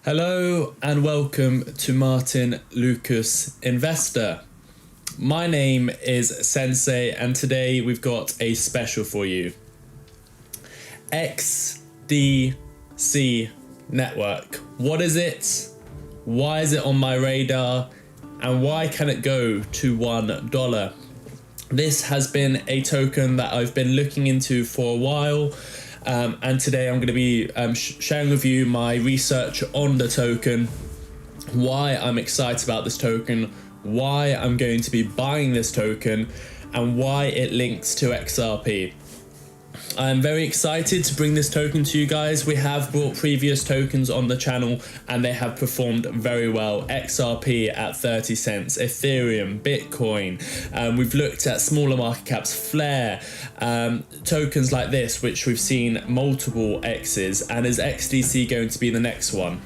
Hello and welcome to Martyn Lucas Investor. My name is Sensei and today we've got a special for you. XDC Network. What is it? Why is it on my radar? And why can it go to $1? This has been a token that I've been looking into for a while. And today I'm going to be sharing with you my research on the token, why I'm excited about this token, why I'm going to be buying this token, and why it links to XRP. I'm very excited to bring this token to you guys. We have brought previous tokens on the channel and they have performed very well. XRP at 30 cents, Ethereum, Bitcoin. We've looked at smaller market caps, Flare, tokens like this, which we've seen multiple X's. And is XDC going to be the next one?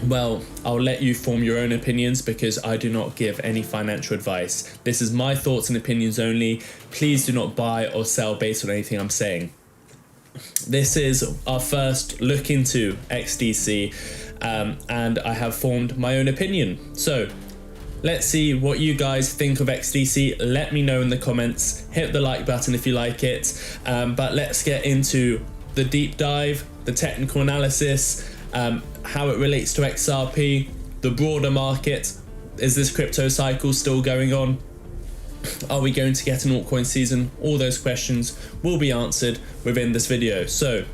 Well, I'll let you form your own opinions because I do not give any financial advice. This is my thoughts and opinions only. Please do not buy or sell based on anything I'm saying. This is our first look into XDC and I have formed my own opinion. So let's see what you guys think of XDC. Let me know in the comments. Hit the like button if you like it. But let's get into the deep dive, the technical analysis, how it relates to XRP, the broader market. Is this crypto cycle still going on? Are we going to get an altcoin season? All those questions will be answered within this video. So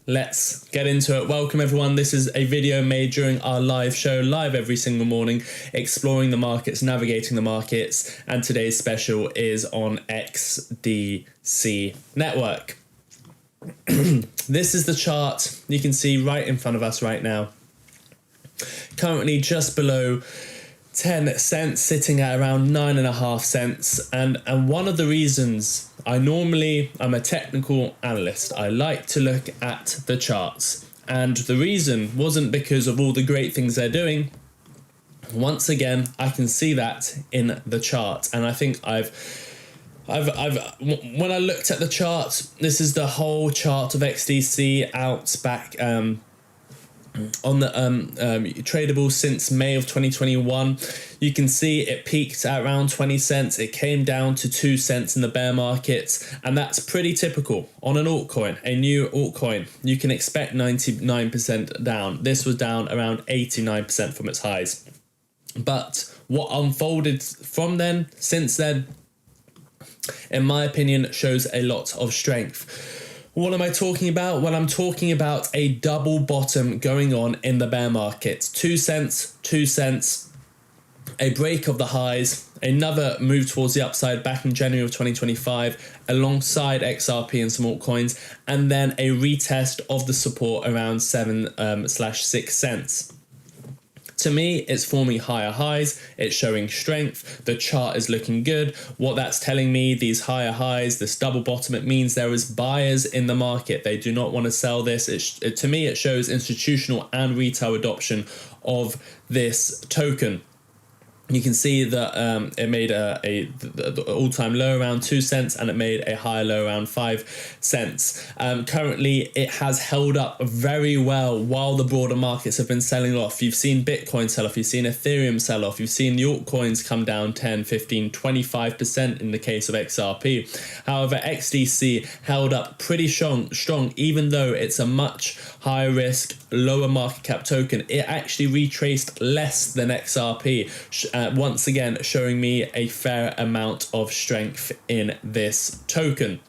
let's get into it. Welcome everyone. This is a video made during our live show, live every single morning, exploring the markets, navigating the markets, and today's special is on XDC Network. This is the chart you can see right in front of us right now. Currently just below 10 cents, sitting at around 9.5 cents. And one of the reasons I'm a technical analyst. I like to look at the charts. And the reason wasn't because of all the great things they're doing. Once again, I can see that in the chart. And I think when I looked at the chart, this is the whole chart of XDC out back on the tradable since May of 2021. You can see it peaked at around 20 cents. It came down to 2 cents in the bear market, and that's pretty typical on an altcoin, a new altcoin. You can expect 99% down. This was down around 89% from its highs. But what unfolded from then, since then, in my opinion, shows a lot of strength. What am I talking about? Well, I'm talking about a double bottom going on in the bear market. 2 cents, 2 cents, a break of the highs, another move towards the upside back in January of 2025 alongside XRP and some altcoins, and then a retest of the support around 7/6 cents. To me, it's forming higher highs, it's showing strength, the chart is looking good. What that's telling me, these higher highs, this double bottom, it means there is buyers in the market. They do not want to sell this. To me, it shows institutional and retail adoption of this token. You can see that it made the all-time low around 2 cents and it made a higher low around 5 cents. Currently, it has held up very well while the broader markets have been selling off. You've seen Bitcoin sell off, you've seen Ethereum sell off, you've seen the altcoins come down 10, 15, 25% in the case of XRP. However, XDC held up pretty strong, even though it's a much higher risk, lower market cap token. It actually retraced less than XRP. Once again, showing me a fair amount of strength in this token.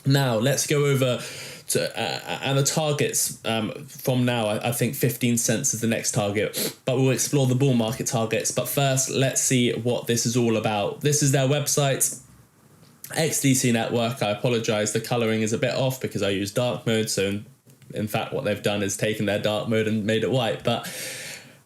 Now, let's go over to and the targets from now. I think 15 cents is the next target, but we'll explore the bull market targets. But first, let's see what this is all about. This is their website, XDC Network. I apologize, the coloring is a bit off because I use dark mode. So in fact, what they've done is taken their dark mode and made it white. But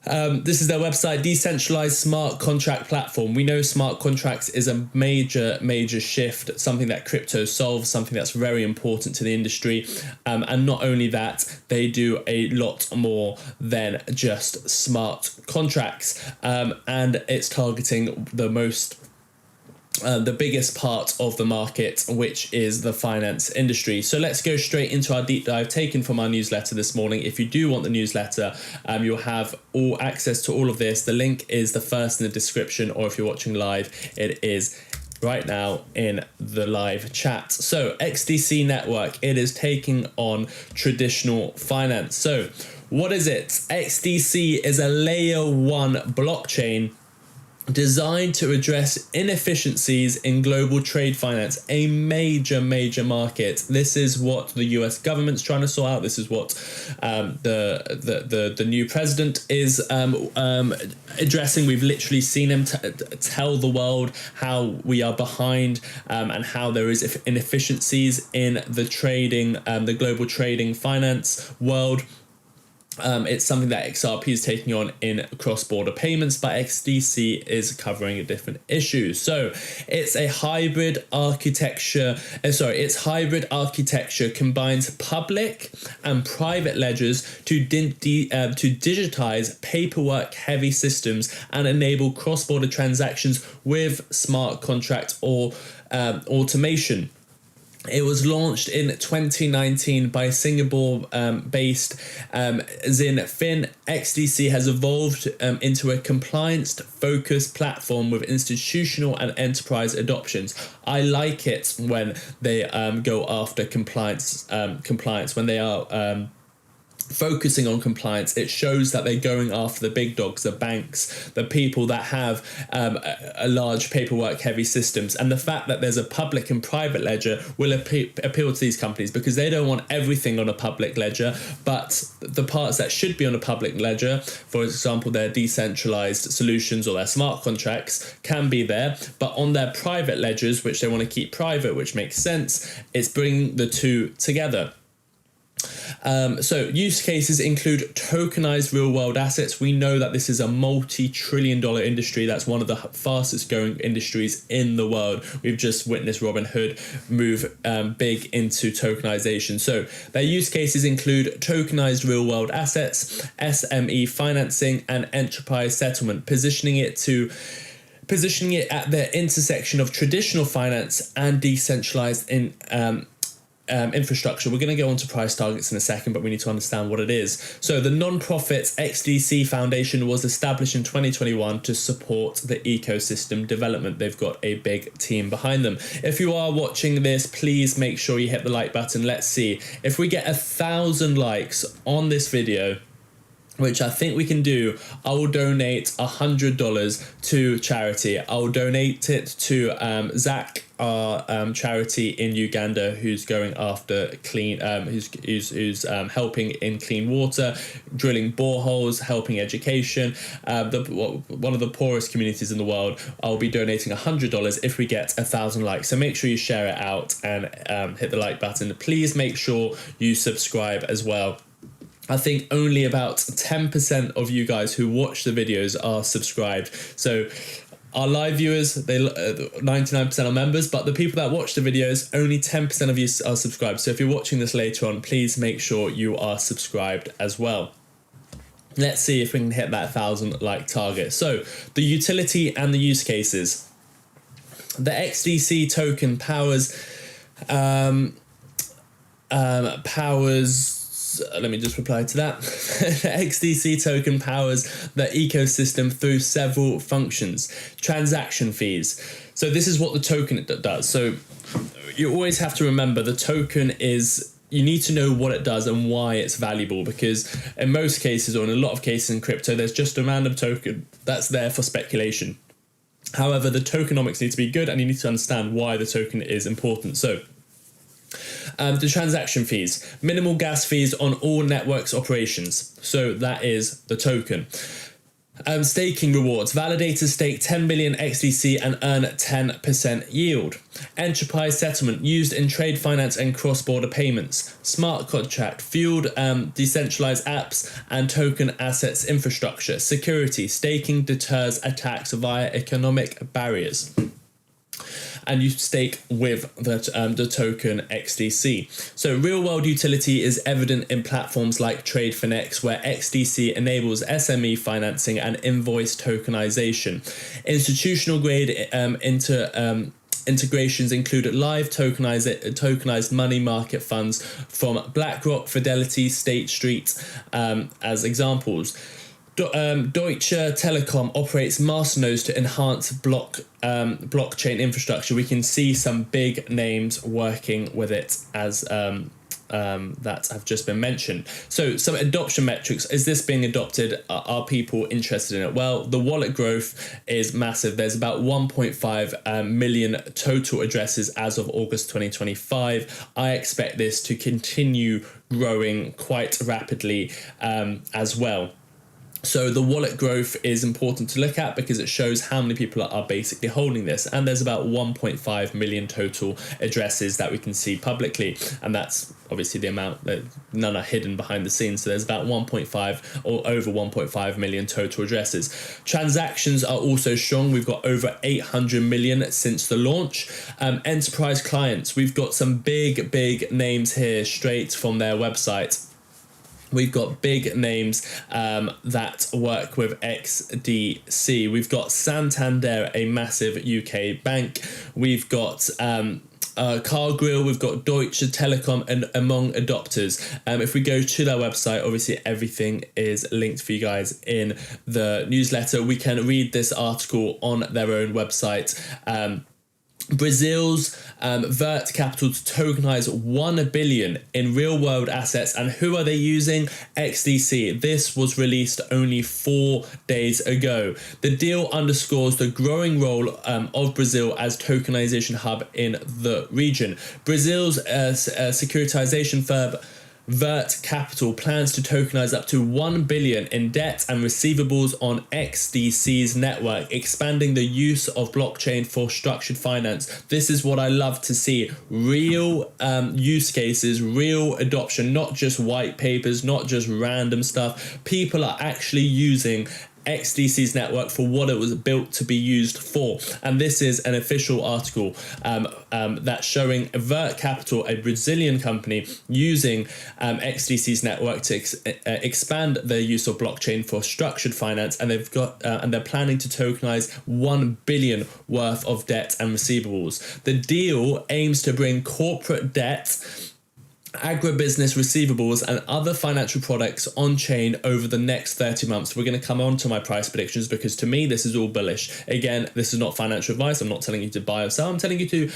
this is their website, decentralized smart contract platform. We know smart contracts is a major shift, something that crypto solves, something that's very important to the industry. And not only that, they do a lot more than just smart contracts. And it's targeting the most the biggest part of the market, which is the finance industry. So let's go straight into our deep dive taken from our newsletter this morning. If you do want the newsletter, you'll have all access to all of this. The link is the first in the description, or if you're watching live, it is right now in the live chat. So XDC Network, it is taking on traditional finance. So what is it? XDC is a layer 1 blockchain designed to address inefficiencies in global trade finance, a major market. This is what the US government's trying to sort out. This is what the new president is addressing. We've literally seen him tell the world how we are behind and how there is inefficiencies in the trading, the global trading finance world. It's something that XRP is taking on in cross-border payments, but XDC is covering a different issue. So it's a hybrid architecture. Its hybrid architecture combines public and private ledgers to digitize paperwork-heavy systems and enable cross-border transactions with smart contract or automation. It was launched in 2019 by Singapore-based Zinfin. XDC has evolved into a compliance-focused platform with institutional and enterprise adoptions. I like it when they go after compliance, when they are focusing on compliance. It shows that they're going after the big dogs, the banks, the people that have a large paperwork heavy systems. And the fact that there's a public and private ledger will appeal to these companies, because they don't want everything on a public ledger, but the parts that should be on a public ledger, for example their decentralized solutions or their smart contracts, can be there, but on their private ledgers, which they want to keep private, which makes sense, it's bringing the two together. So use cases include tokenized real world assets. We know that this is a multi-trillion-dollar industry. That's one of the fastest growing industries in the world. We've just witnessed Robinhood move big into tokenization. So their use cases include tokenized real world assets, SME financing, and enterprise settlement, positioning it at the intersection of traditional finance and decentralized infrastructure. We're going to go on to price targets in a second, but we need to understand what it is. So the non-profit XDC Foundation was established in 2021 to support the ecosystem development. They've got a big team behind them. If you are watching this, please make sure you hit the like button. Let's see if we get 1,000 likes on this video, which I think we can do. I will donate $100 to charity. I'll donate it to Zach, our charity in Uganda, who's going after clean, who's helping in clean water, drilling boreholes, helping education, one of the poorest communities in the world. I'll be donating $100 if we get 1,000 likes. So make sure you share it out and hit the like button. Please make sure you subscribe as well. I think only about 10% of you guys who watch the videos are subscribed. So our live viewers, 99% are members, but the people that watch the videos, only 10% of you are subscribed. So if you're watching this later on, please make sure you are subscribed as well. Let's see if we can hit that 1,000 like target. So the utility and the use cases. The XDC token powers let me just reply to that. The XDC token powers the ecosystem through several functions. Transaction fees. So this is what the token does. So you always have to remember the token is, you need to know what it does and why it's valuable, because in most cases, or in a lot of cases in crypto, there's just a random token that's there for speculation. However, the tokenomics need to be good, and you need to understand why the token is important. So the transaction fees, minimal gas fees on all networks operations. So that is the token. Staking rewards. Validators stake 10 million XDC and earn 10% yield. Enterprise settlement used in trade finance and cross-border payments. Smart contract fueled decentralized apps and token assets infrastructure. Security. Staking deters attacks via economic barriers. and you stake with the token XDC. So real world utility is evident in platforms like TradeFinex, where XDC enables SME financing and invoice tokenization. Institutional grade integrations include live tokenized money market funds from BlackRock, Fidelity, State Street as examples. Deutsche Telekom operates masternodes to enhance blockchain infrastructure. We can see some big names working with it as that have just been mentioned. So some adoption metrics. Is this being adopted? Are people interested in it? Well, the wallet growth is massive. There's about 1.5 million total addresses as of August 2025. I expect this to continue growing quite rapidly as well. So the wallet growth is important to look at because it shows how many people are basically holding this. And there's about 1.5 million total addresses that we can see publicly. And that's obviously the amount that none are hidden behind the scenes. So there's about 1.5 or over 1.5 million total addresses. Transactions are also strong. We've got over 800 million since the launch. Enterprise clients, we've got some big names here straight from their website. We've got big names that work with XDC. We've got Santander, a massive UK bank. We've got Cargill, we've got Deutsche Telekom, and among adopters. If we go to their website, obviously everything is linked for you guys in the newsletter. We can read this article on their own website. Brazil's Vert Capital to tokenize 1 billion in real-world assets. And who are they using? XDC. This was released only 4 days ago. The deal underscores the growing role of Brazil as tokenization hub in the region. Brazil's securitization firm Vert Capital plans to tokenize up to 1 billion in debt and receivables on XDC's network, expanding the use of blockchain for structured finance. This is what I love to see. Real use cases, real adoption, not just white papers, not just random stuff. People are actually using XDC's network for what it was built to be used for. And this is an official article that's showing Vert Capital, a Brazilian company, using XDC's network to expand their use of blockchain for structured finance, and they've got and they're planning to tokenize 1 billion worth of debt and receivables. The deal aims to bring corporate debt, agribusiness receivables, and other financial products on chain over the next 30 months. We're going to come on to my price predictions because to me this is all bullish. Again, this is not financial advice. I'm not telling you to buy or sell. I'm telling you to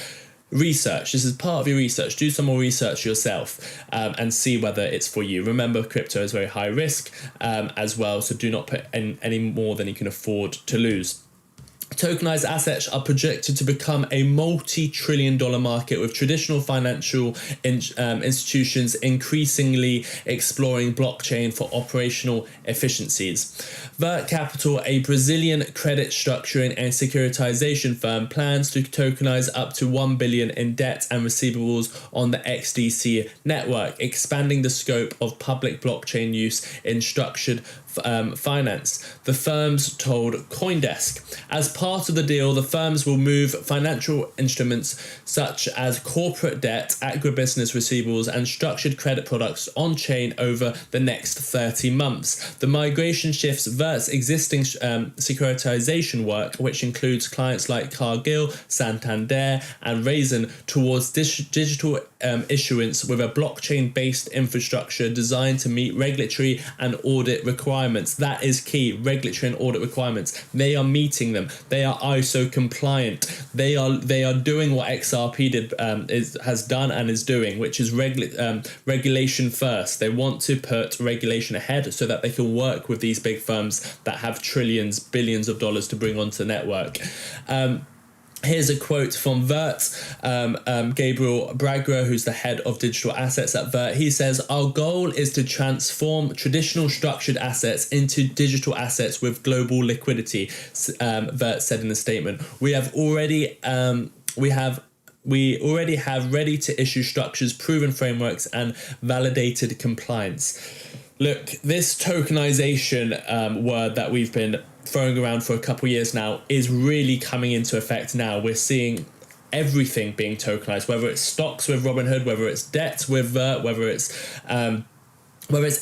research. This is part of your research. Do some more research yourself and see whether it's for you. Remember, crypto is very high risk as well, so do not put in any more than you can afford to lose. Tokenized assets are projected to become a multi-trillion-dollar market, with traditional financial institutions increasingly exploring blockchain for operational efficiencies. Vert Capital, a Brazilian credit structuring and securitization firm, plans to tokenize up to 1 billion in debt and receivables on the XDC network, expanding the scope of public blockchain use in structured finance, the firms told CoinDesk. As part of the deal, the firms will move financial instruments such as corporate debt, agribusiness receivables, and structured credit products on chain over the next 30 months. The migration shifts Vert's existing securitization work, which includes clients like Cargill, Santander, and Raisin, towards digital issuance with a blockchain-based infrastructure designed to meet regulatory and audit requirements. That is key. Regulatory and audit requirements. They are meeting them. They are ISO compliant. They are doing what XRP has done and is doing, which is regulation first. They want to put regulation ahead so that they can work with these big firms that have trillions, billions of dollars to bring onto the network. Here's a quote from Vert, Gabriel Bragra, who's the head of digital assets at Vert. He says, "Our goal is to transform traditional structured assets into digital assets with global liquidity," Vert said in the statement. We already have ready to issue structures, proven frameworks, and validated compliance. Look, this tokenization word that we've been throwing around for a couple of years now is really coming into effect now. We're seeing everything being tokenized, whether it's stocks with Robinhood, whether it's debt with Vert, whether it's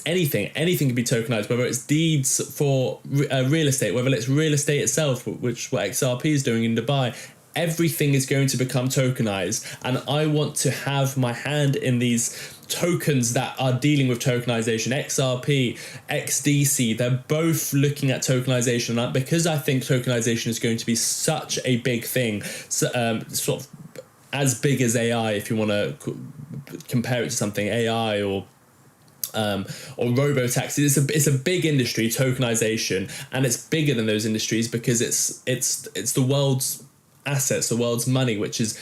anything can be tokenized, whether it's deeds for real estate, whether it's real estate itself, which what XRP is doing in Dubai. Everything is going to become tokenized, and I want to have my hand in these tokens that are dealing with tokenization. XRP, XDC, they're both looking at tokenization, and because I think tokenization is going to be such a big thing, sort of as big as AI, if you want to compare it to something, AI or robo-taxis. It's a big industry, tokenization, and it's bigger than those industries because it's the world's assets, the world's money, which is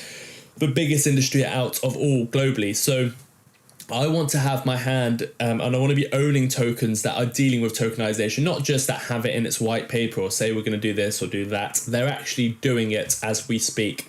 the biggest industry out of all globally. So I want to have my hand and I want to be owning tokens that are dealing with tokenization, not just that have it in its white paper or say we're going to do this or do that. They're actually doing it as we speak.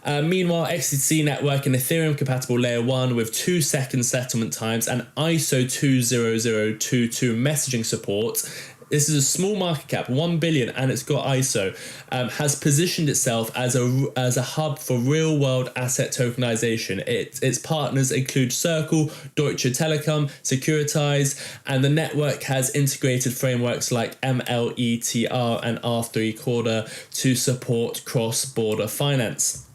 Meanwhile, XDC Network, an Ethereum compatible layer 1 with 2-second settlement times and ISO 20022 messaging support. This is a small market cap, 1 billion, and it's got ISO, has positioned itself as a hub for real-world asset tokenization. Its partners include Circle, Deutsche Telekom, Securitize, and the network has integrated frameworks like MLETR and R3 Corda to support cross-border finance.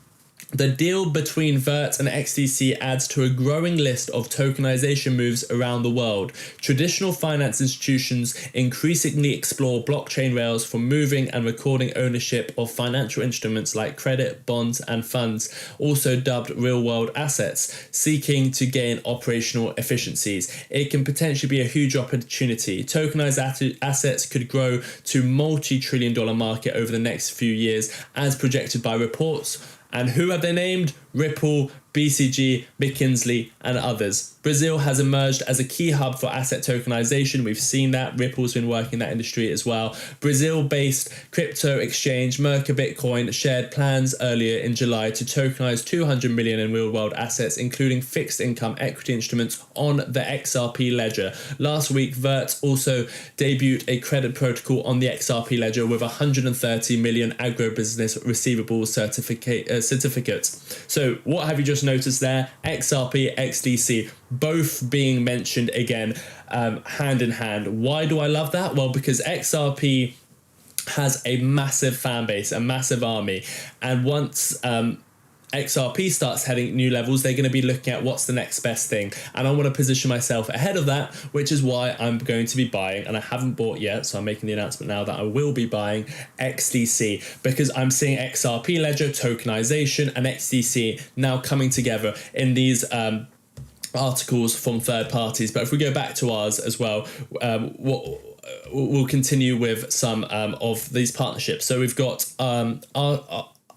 The deal between Vert and XDC adds to a growing list of tokenization moves around the world. Traditional finance institutions increasingly explore blockchain rails for moving and recording ownership of financial instruments like credit, bonds, and funds, also dubbed real-world assets, seeking to gain operational efficiencies. It can potentially be a huge opportunity. Tokenized assets could grow to multi-trillion-dollar market over the next few years, as projected by reports. And who have they named? Ripple, BCG, McKinsey, and others. Brazil has emerged as a key hub for asset tokenization. We've seen that. Ripple's been working in that industry as well. Brazil-based crypto exchange Merca Bitcoin shared plans earlier in July to tokenize 200 million in real-world assets, including fixed income equity instruments on the XRP ledger. Last week, Vert also debuted a credit protocol on the XRP ledger with 130 million agribusiness receivables certificates. So what have you just noticed there? XRP, XDC, both being mentioned again, hand in hand. Why do I love that? Well, because XRP has a massive fan base, a massive army, and once XRP starts heading new levels, they're going to be looking at what's the next best thing. And I want to position myself ahead of that, which is why I'm going to be buying, and I haven't bought yet, so I'm making the announcement now that I will be buying XDC, because I'm seeing XRP ledger, tokenization, and XDC now coming together in these articles from third parties. But if we go back to ours as well, we'll continue with some of these partnerships. So we've got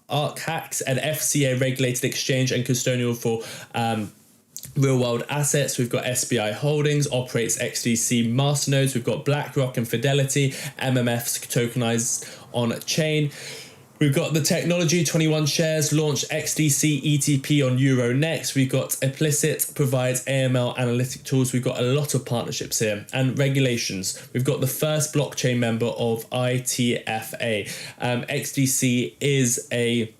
ArcHax, an FCA regulated exchange and custodial for real world assets. We've got SBI Holdings, operates XDC masternodes. We've got BlackRock and Fidelity, MMFs tokenized on chain. We've got the technology, 21 shares, launched XDC ETP on Euronext. We've got Implicit, provides AML analytic tools. We've got a lot of partnerships here. And regulations. We've got the first blockchain member of ITFA. XDC is a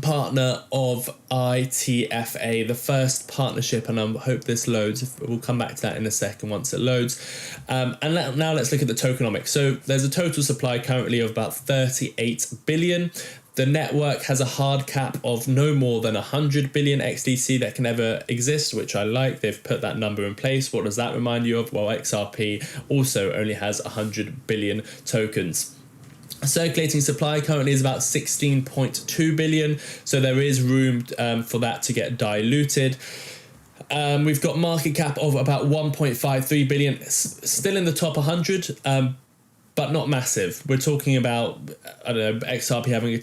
partner of ITFA, the first partnership, and I hope this loads. We'll come back to that in a second once it loads. Now let's look at the tokenomics. So there's a total supply currently of about 38 billion. The network has a hard cap of no more than 100 billion XDC that can ever exist, which I like. They've put that number in place. What does that remind you of? Well, XRP also only has 100 billion tokens. Circulating supply currently is about 16.2 billion, so there is room for that to get diluted. We've got market cap of about 1.53 billion, still in the top 100, but not massive. We're talking about, I don't know, XRP having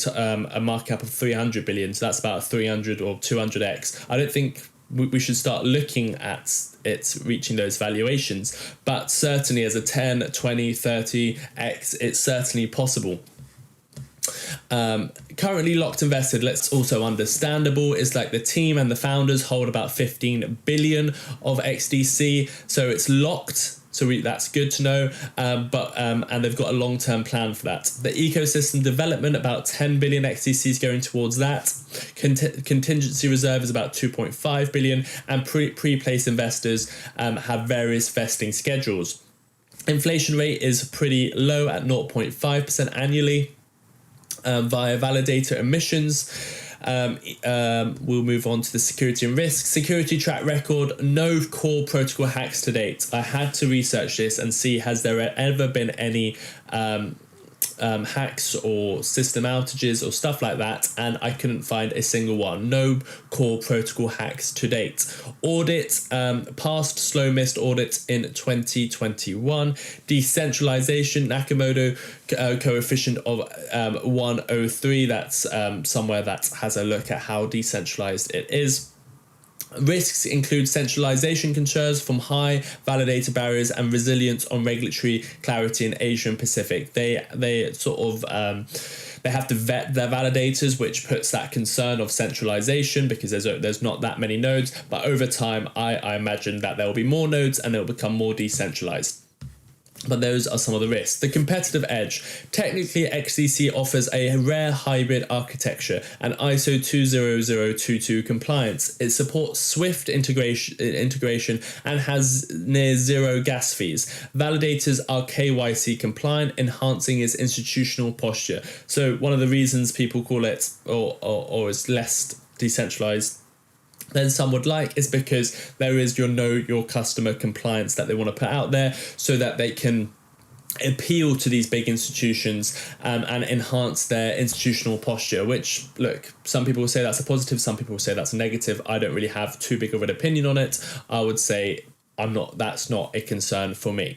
a market cap of 300 billion, so that's about 300 or 200x. I don't think we should start looking at it reaching those valuations, but certainly as a 10, 20, 30x, it's certainly possible. Currently locked and vested, let's also understandable, is like the team and the founders hold about 15 billion of XDC, so it's locked. so that's good to know. And they've got a long-term plan for that. The ecosystem development, about 10 billion XDCs going towards that. Contingency reserve is about 2.5 billion, and pre-place investors have various vesting schedules. Inflation rate is pretty low at 0.5% annually via validator emissions. We'll move on to the security and risk. Security track record, no core protocol hacks to date. I had to research this and see, has there ever been any hacks or system outages or stuff like that, and I couldn't find a single one. No core protocol hacks to date. Audit, passed slow missed audit in 2021. Decentralization, Nakamoto coefficient of 103. That's somewhere that has a look at how decentralized it is. Risks include centralization concerns from high validator barriers and resilience on regulatory clarity in Asia and Pacific. They sort of they have to vet their validators, which puts that concern of centralization because there's not that many nodes. But over time, I imagine that there will be more nodes and it will become more decentralized. But those are some of the risks. The competitive edge. Technically, XDC offers a rare hybrid architecture and ISO 20022 compliance. It supports Swift integration and has near zero gas fees. Validators are KYC compliant, enhancing its institutional posture. So one of the reasons people call it or is less decentralized than some would like is because there is your customer compliance that they want to put out there so that they can appeal to these big institutions and enhance their institutional posture, which, look, some people will say that's a positive, some people will say that's a negative. I don't really have too big of an opinion on it. I would say that's not a concern for me.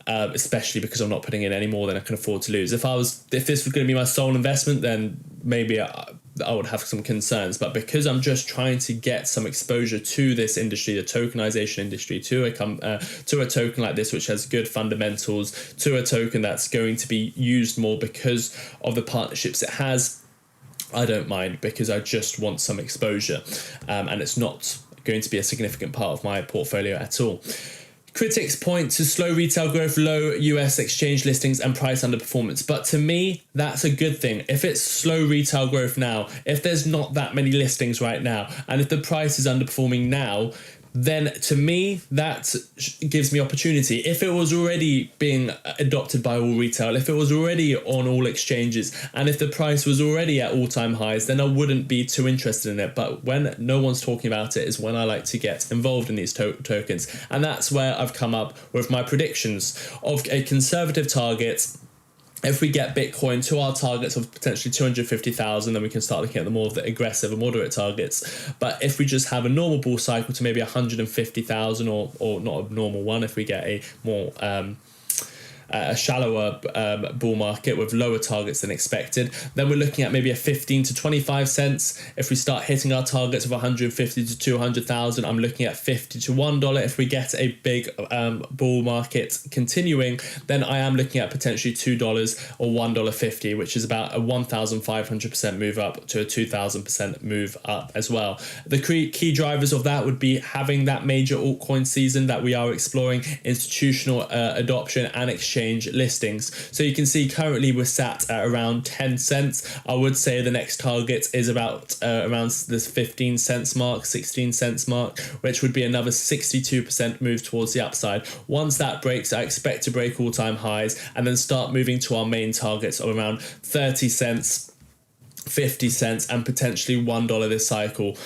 Especially because I'm not putting in any more than I can afford to lose. If this was going to be my sole investment, then maybe I would have some concerns. But because I'm just trying to get some exposure to this industry, the tokenization industry, to a token like this, which has good fundamentals, to a token that's going to be used more because of the partnerships it has, I don't mind, because I just want some exposure. And it's not going to be a significant part of my portfolio at all. Critics point to slow retail growth, low US exchange listings and price underperformance. But to me, that's a good thing. If it's slow retail growth now, if there's not that many listings right now, and if the price is underperforming now, then to me, that gives me opportunity. If it was already being adopted by all retail, if it was already on all exchanges, and if the price was already at all-time highs, then I wouldn't be too interested in it. But when no one's talking about it is when I like to get involved in these tokens. And that's where I've come up with my predictions of a conservative target. If we get Bitcoin to our targets of potentially 250,000, then we can start looking at the more of the aggressive and moderate targets. But if we just have a normal bull cycle to maybe 150,000 or not a normal one, if we get a more a shallower bull market with lower targets than expected, then we're looking at maybe a 15 to 25 cents. If we start hitting our targets of 150 to 200,000, I'm looking at 50 to $1. If we get a big bull market continuing, then I am looking at potentially $2 or $1.50, which is about a 1,500% move up to a 2,000% move up as well. The key drivers of that would be having that major altcoin season that we are exploring, institutional adoption and exchange listings. So you can see currently we're sat at around 10 cents. I would say the next target is about around this 15 cents mark, 16 cents mark, which would be another 62% move towards the upside. Once that breaks, I expect to break all-time highs and then start moving to our main targets of around 30 cents, 50 cents and potentially $1 this cycle,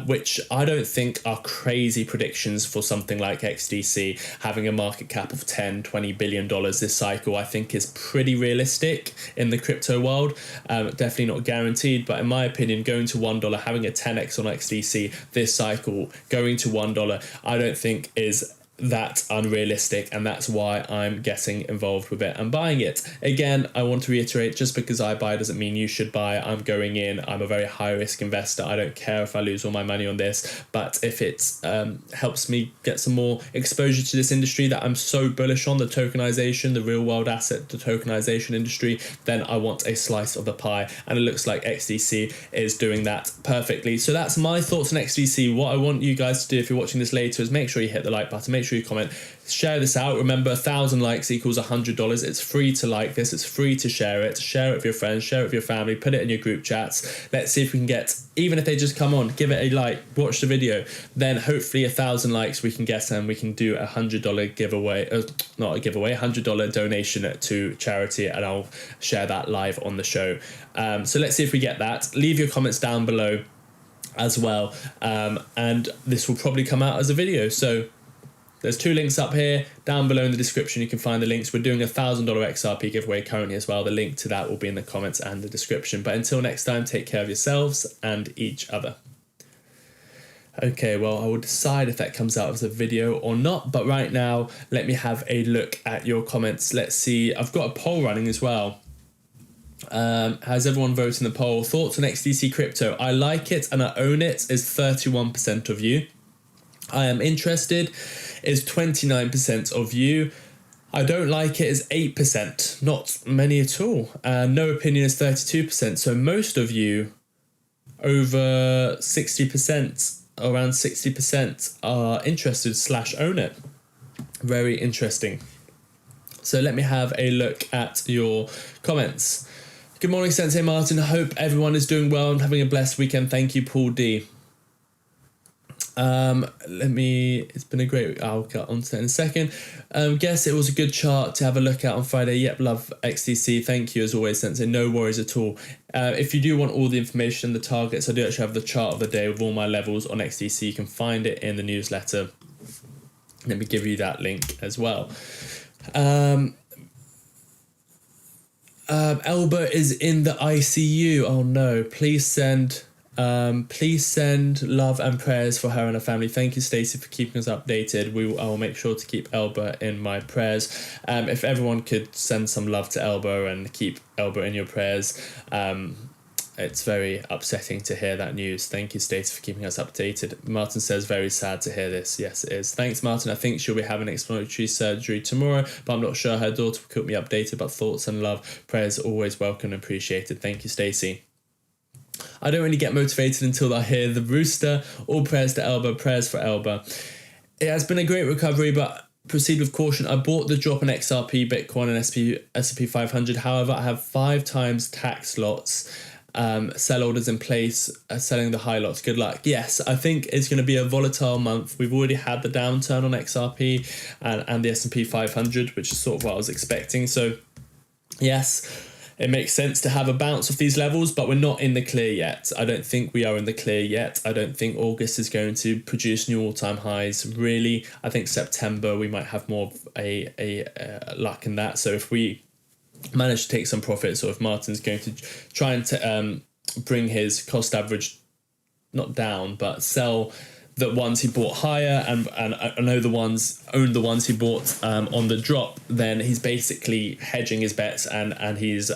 which I don't think are crazy predictions for something like XDC having a market cap of $10-20 billion this cycle. I think is pretty realistic in the crypto world. Definitely not guaranteed, but in my opinion, going to $1, having a 10x on XDC this cycle, going to $1, I don't think is that unrealistic, and that's why I'm getting involved with it and buying it. Again, I want to reiterate, just because I buy doesn't mean you should buy. I'm going in, I'm a very high risk investor. I don't care if I lose all my money on this, but if it helps me get some more exposure to this industry that I'm so bullish on, the tokenization, the real world asset, the tokenization industry, then I want a slice of the pie, and it looks like XDC is doing that perfectly. So that's my thoughts on XDC. What I want you guys to do if you're watching this later is make sure you hit the like button, make sure sure you comment. Share this out. Remember, 1,000 likes equals $100. It's free to like this. It's free to share it. Share it with your friends. Share it with your family. Put it in your group chats. Let's see if we can get, even if they just come on, give it a like, watch the video. Then hopefully 1,000 likes we can get, and we can do a $100 giveaway. Not a giveaway, $100 donation to charity, and I'll share that live on the show. So let's see if we get that. Leave your comments down below as well, and this will probably come out as a video. So there's 2 links up here. Down below in the description you can find the links. We're doing a $1,000 XRP giveaway currently as well. The link to that will be in the comments and the description. But until next time, take care of yourselves and each other. Okay, well, I will decide if that comes out as a video or not, but right now let me have a look at your comments. Let's see, I've got a poll running as well. Has everyone voted in the poll? Thoughts on XDC crypto? I like it and I own it is 31% of you. I am interested is 29% of you. I don't like it is 8%, not many at all. No opinion is 32%. So most of you, over 60%, around 60% are interested / own it. Very interesting. So let me have a look at your comments. Good morning, Sensei Martyn. I hope everyone is doing well and having a blessed weekend. Thank you, Paul D. It's been a great, I'll get on to that in a second. Guess it was a good chart to have a look at on Friday. Yep, love XDC. Thank you as always, Sensei. No worries at all. If you do want all the information, the targets, I do actually have the chart of the day with all my levels on XDC. You can find it in the newsletter. Let me give you that link as well. Elba is in the ICU. Oh no, please send love and prayers for her and her family. Thank you, Stacey, for keeping us updated. I will make sure to keep Elba in my prayers. If everyone could send some love to Elba and keep Elba in your prayers. It's very upsetting to hear that news. Thank you, Stacey, for keeping us updated. Martyn says, very sad to hear this. Yes, it is. Thanks, Martyn. I think she'll be having exploratory surgery tomorrow, but I'm not sure. Her daughter will keep me updated, but thoughts and love, prayers always welcome and appreciated. Thank you, Stacey. I don't really get motivated until I hear the rooster. All prayers to Elba, prayers for Elba. It has been a great recovery, but proceed with caution. I bought the drop in XRP, Bitcoin, and S&P 500. However, I have 5 times tax lots. Sell orders in place, selling the high lots. Good luck. Yes, I think it's going to be a volatile month. We've already had the downturn on XRP and the S&P 500, which is sort of what I was expecting. So yes, it makes sense to have a bounce off these levels, but we're not in the clear yet. I don't think we are in the clear yet. I don't think August is going to produce new all-time highs. Really, I think September we might have more of a luck in that. So if we manage to take some profits, or if Martyn's going to try and bring his cost average not down, but sell the ones he bought higher and own the ones he bought on the drop, then he's basically hedging his bets and he's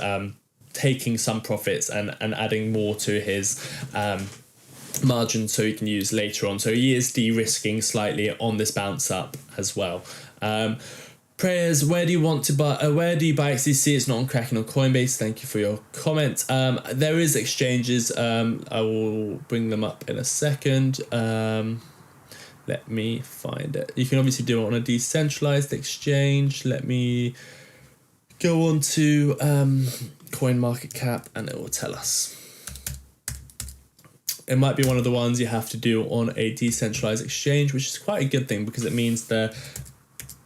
taking some profits and adding more to his margin so he can use later on. So he is de-risking slightly on this bounce up as well. Prayers, where do you buy XDC? It's not on Kraken or Coinbase. Thank you for your comment. There is exchanges. I will bring them up in a second. Let me find it. You can obviously do it on a decentralized exchange. Let me go on to CoinMarketCap and it will tell us. It might be one of the ones you have to do on a decentralized exchange, which is quite a good thing because it means that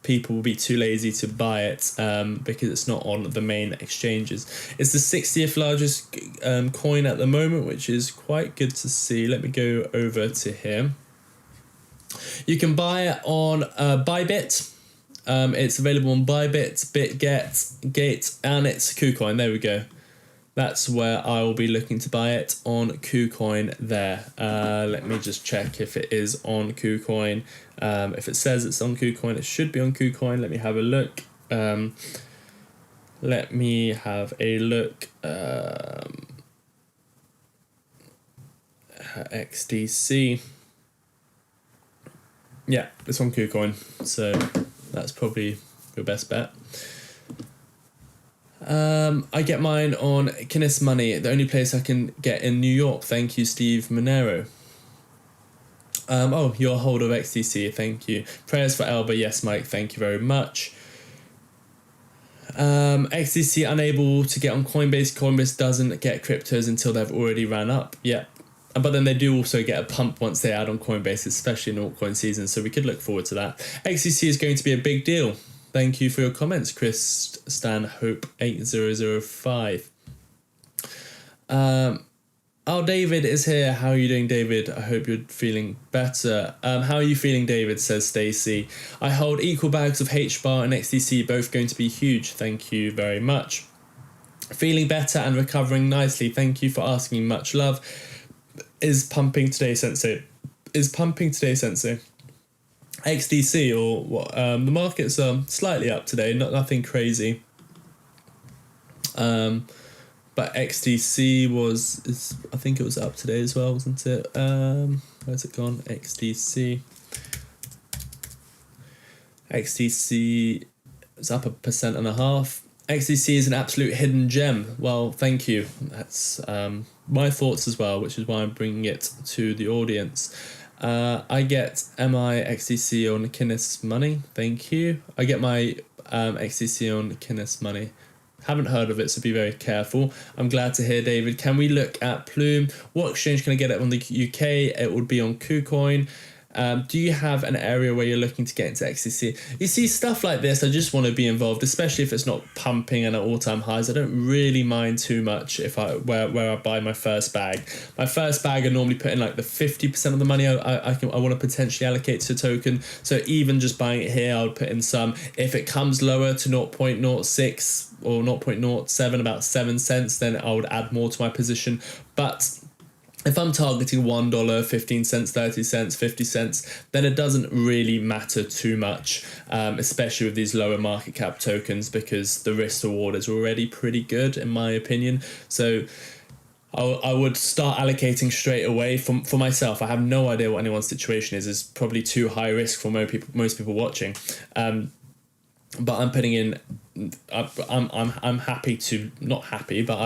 people will be too lazy to buy it because it's not on the main exchanges. It's the 60th largest coin at the moment, which is quite good to see. Let me go over to here. You can buy it on Bybit. It's available on Bybit, BitGet, Gate, and it's KuCoin. There we go. That's where I will be looking to buy it, on KuCoin there. Let me just check if it is on KuCoin. If it says it's on KuCoin, it should be on KuCoin. Let me have a look. XDC. Yeah, it's on KuCoin. So that's probably your best bet. I get mine on Kinesis Money, the only place I can get in New York. Thank you, Steve Monero. You're a holder of XDC, thank you. Prayers for Elba, yes, Mike, thank you very much. XDC unable to get on Coinbase. Coinbase doesn't get cryptos until they've already ran up. Yep. But then they do also get a pump once they add on Coinbase, especially in altcoin season. So we could look forward to that. XDC is going to be a big deal. Thank you for your comments, Chris Stan Hope 8005. David is here. How are you doing, David? I hope you're feeling better. How are you feeling, David, says Stacy. I hold equal bags of HBAR and XDC, both going to be huge. Thank you very much. Feeling better and recovering nicely. Thank you for asking. Much love. Is pumping today, Sensei? XDC or what? The markets are slightly up today, nothing crazy. But XDC I think it was up today as well, wasn't it? Where's it gone? XDC is up 1.5%. XDC is an absolute hidden gem. Well, thank you. That's my thoughts as well, which is why I'm bringing it to the audience. I get MI XDC on Kinnis money. Thank you. I get my XDC on Kinnis money. Haven't heard of it, so be very careful. I'm glad to hear, David. Can we look at Plume? What exchange can I get it on the UK? It would be on KuCoin. Do you have an area where you're looking to get into XDC? You see, stuff like this, I just want to be involved, especially if it's not pumping and at all-time highs. I don't really mind too much if where I buy my first bag. My first bag, I normally put in like the 50% of the money I want to potentially allocate to a token. So even just buying it here, I would put in some. If it comes lower to 0.06 or 0.07, about 7 cents, then I would add more to my position. But if I'm targeting $1, 15 cents, 30 cents, 50 cents, then it doesn't really matter too much, especially with these lower market cap tokens, because the risk reward is already pretty good, in my opinion. So I would start allocating straight away for myself. I have no idea what anyone's situation is. It's probably too high risk for most people watching. But I'm putting in, I'm happy to, not happy, but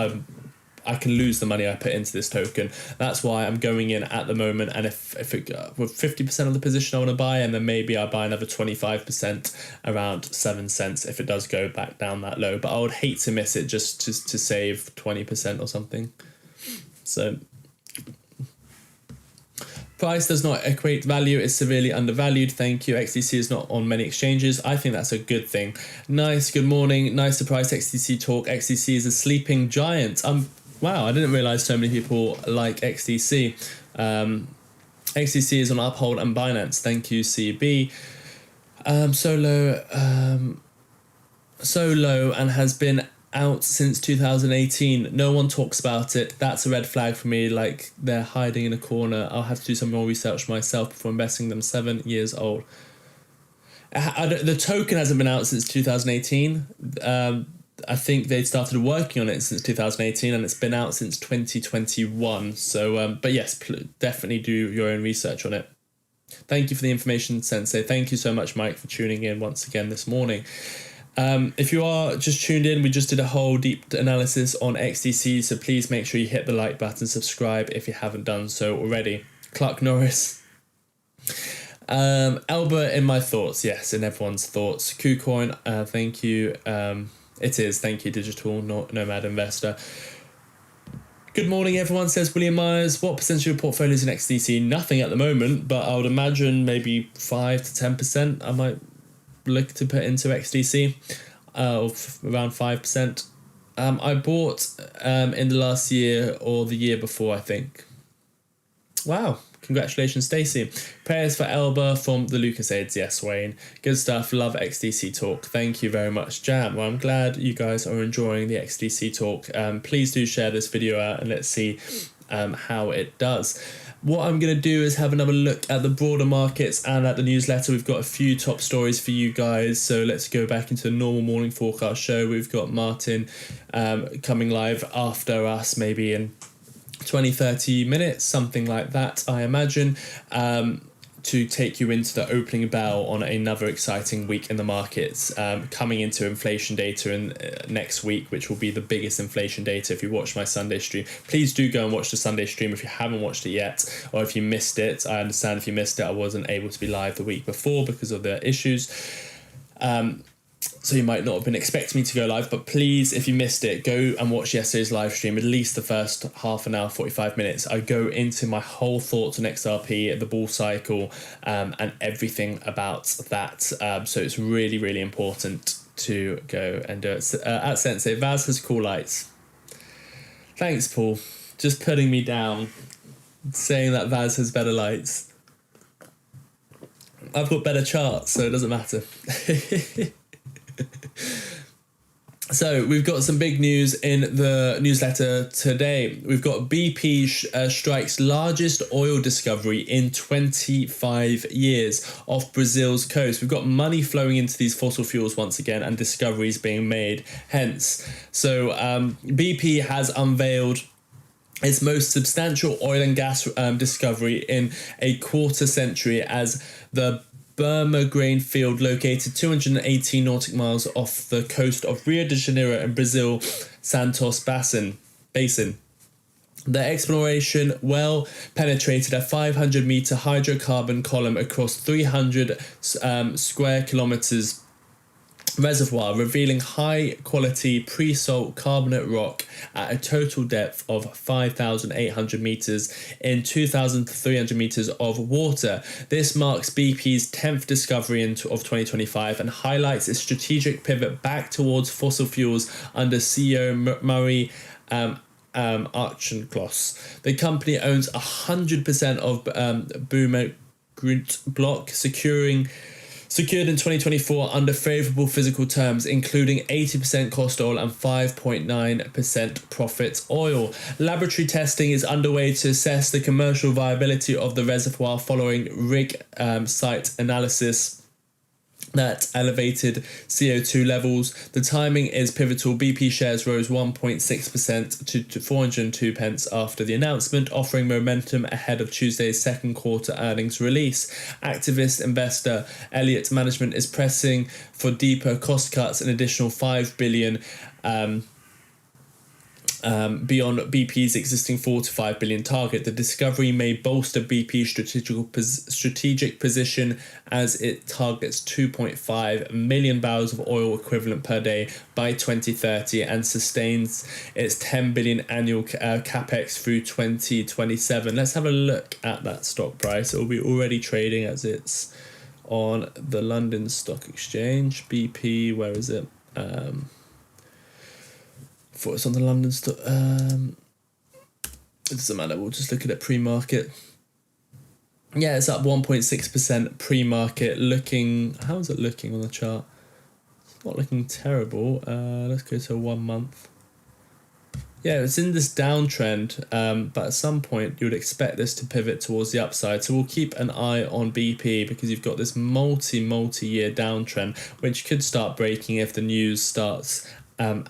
I can lose the money I put into this token. That's why I'm going in at the moment. And if it, with 50% of the position I want to buy, and then maybe I buy another 25% around 7 cents if it does go back down that low. But I would hate to miss it just to save 20% or something. So price does not equate value, is severely undervalued. Thank you. XDC is not on many exchanges. I think that's a good thing. Nice. Good morning. Nice surprise XDC talk. XDC is a sleeping giant. Wow, I didn't realize so many people like XDC. XDC is on Uphold and Binance. Thank you, CB. So low and has been out since 2018. No one talks about it. That's a red flag for me. Like, they're hiding in a corner. I'll have to do some more research myself before investing them. 7 years old. The token hasn't been out since 2018. I think they started working on it since 2018, and it's been out since 2021. So, but yes, definitely do your own research on it. Thank you for the information, Sensei. Thank you so much, Mike, for tuning in once again this morning. If you are just tuned in, we just did a whole deep analysis on XDC, so please make sure you hit the like button, subscribe if you haven't done so already. Clark Norris. Elba in my thoughts, yes, in everyone's thoughts. KuCoin, thank you. It is, thank you, Digital Nomad Investor. Good morning, everyone, says William Myers. What percentage of your portfolio is in XDC? Nothing at the moment, but I would imagine maybe 5 to 10% I might look to put into XDC, of around 5%. I bought in the last year or the year before, I think. Wow. Congratulations, Stacey. Prayers for Elba from the Lucasades. Yes, Wayne. Good stuff. Love XDC talk. Thank you very much, Jam. Well, I'm glad you guys are enjoying the XDC talk. Please do share this video out and let's see how it does. What I'm going to do is have another look at the broader markets and at the newsletter. We've got a few top stories for you guys. So let's go back into the normal morning forecast show. We've got Martyn coming live after us, maybe in 20-30 minutes, something like that, I imagine. to take you into the opening bell on another exciting week in the markets, coming into inflation data in next week, which will be the biggest inflation data. If you watch my Sunday stream, please do go and watch the Sunday stream if you haven't watched it yet, or if you missed it. I understand if you missed it, I wasn't able to be live the week before because of the issues. So you might not have been expecting me to go live, but please, if you missed it, go and watch yesterday's live stream, at least the first half an hour, 45 minutes. I go into my whole thoughts on XRP, the bull cycle, and everything about that. So it's really, really important to go and do it. At Sensei, Vaz has cool lights. Thanks, Paul. Just putting me down, saying that Vaz has better lights. I've got better charts, so it doesn't matter. So we've got some big news in the newsletter today. We've got BP strikes largest oil discovery in 25 years off Brazil's coast. We've got money flowing into these fossil fuels once again and discoveries being made hence. So BP has unveiled its most substantial oil and gas discovery in a quarter century as the Burma grain field, located 218 nautic miles off the coast of Rio de Janeiro and Brazil Santos Basin. The exploration well penetrated a 500-meter hydrocarbon column across 300 square kilometers reservoir, revealing high-quality pre-salt carbonate rock at a total depth of 5,800 meters in 2,300 meters of water. This marks BP's 10th discovery of 2025 and highlights its strategic pivot back towards fossil fuels under CEO Murray Auchincloss. The company owns 100% of Boomer Grunt block, secured in 2024 under favourable physical terms, including 80% cost oil and 5.9% profit oil. Laboratory testing is underway to assess the commercial viability of the reservoir following rig site analysis that elevated CO2 levels. The timing is pivotal. BP shares rose 1.6% to 402 pence after the announcement, offering momentum ahead of Tuesday's second quarter earnings release. Activist investor Elliott Management is pressing for deeper cost cuts, an additional $5 billion beyond BP's existing $4 to $5 billion target. The discovery may bolster BP's strategic position as it targets 2.5 million barrels of oil equivalent per day by 2030 and sustains its 10 billion annual capex through 2027. Let's have a look at that stock price. It will be already trading as it's on the London Stock Exchange. BP, where is it? Thought it's on the London stock. It doesn't matter. We'll just look at it pre-market. Yeah, it's up 1.6% pre-market. Looking, how is it looking on the chart? It's not looking terrible. Let's go to 1 month. Yeah, it's in this downtrend, but at some point you would expect this to pivot towards the upside. So we'll keep an eye on BP because you've got this multi-year downtrend, which could start breaking if the news starts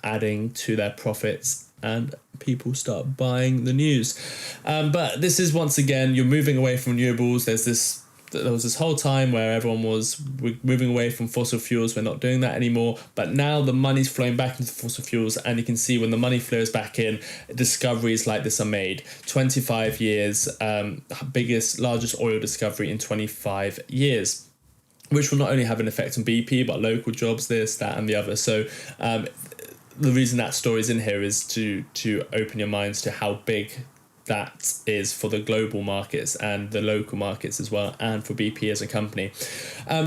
adding to their profits and people start buying the news. But this is, once again, you're moving away from renewables. There was this whole time where everyone was moving away from fossil fuels. We're not doing that anymore. But now the money's flowing back into fossil fuels, and you can see when the money flows back in, discoveries like this are made. 25 years, largest oil discovery in 25 years. Which will not only have an effect on BP, but local jobs, this, that, and the other. So the reason that story's in here is to open your minds to how big that is for the global markets and the local markets as well, and for BP as a company.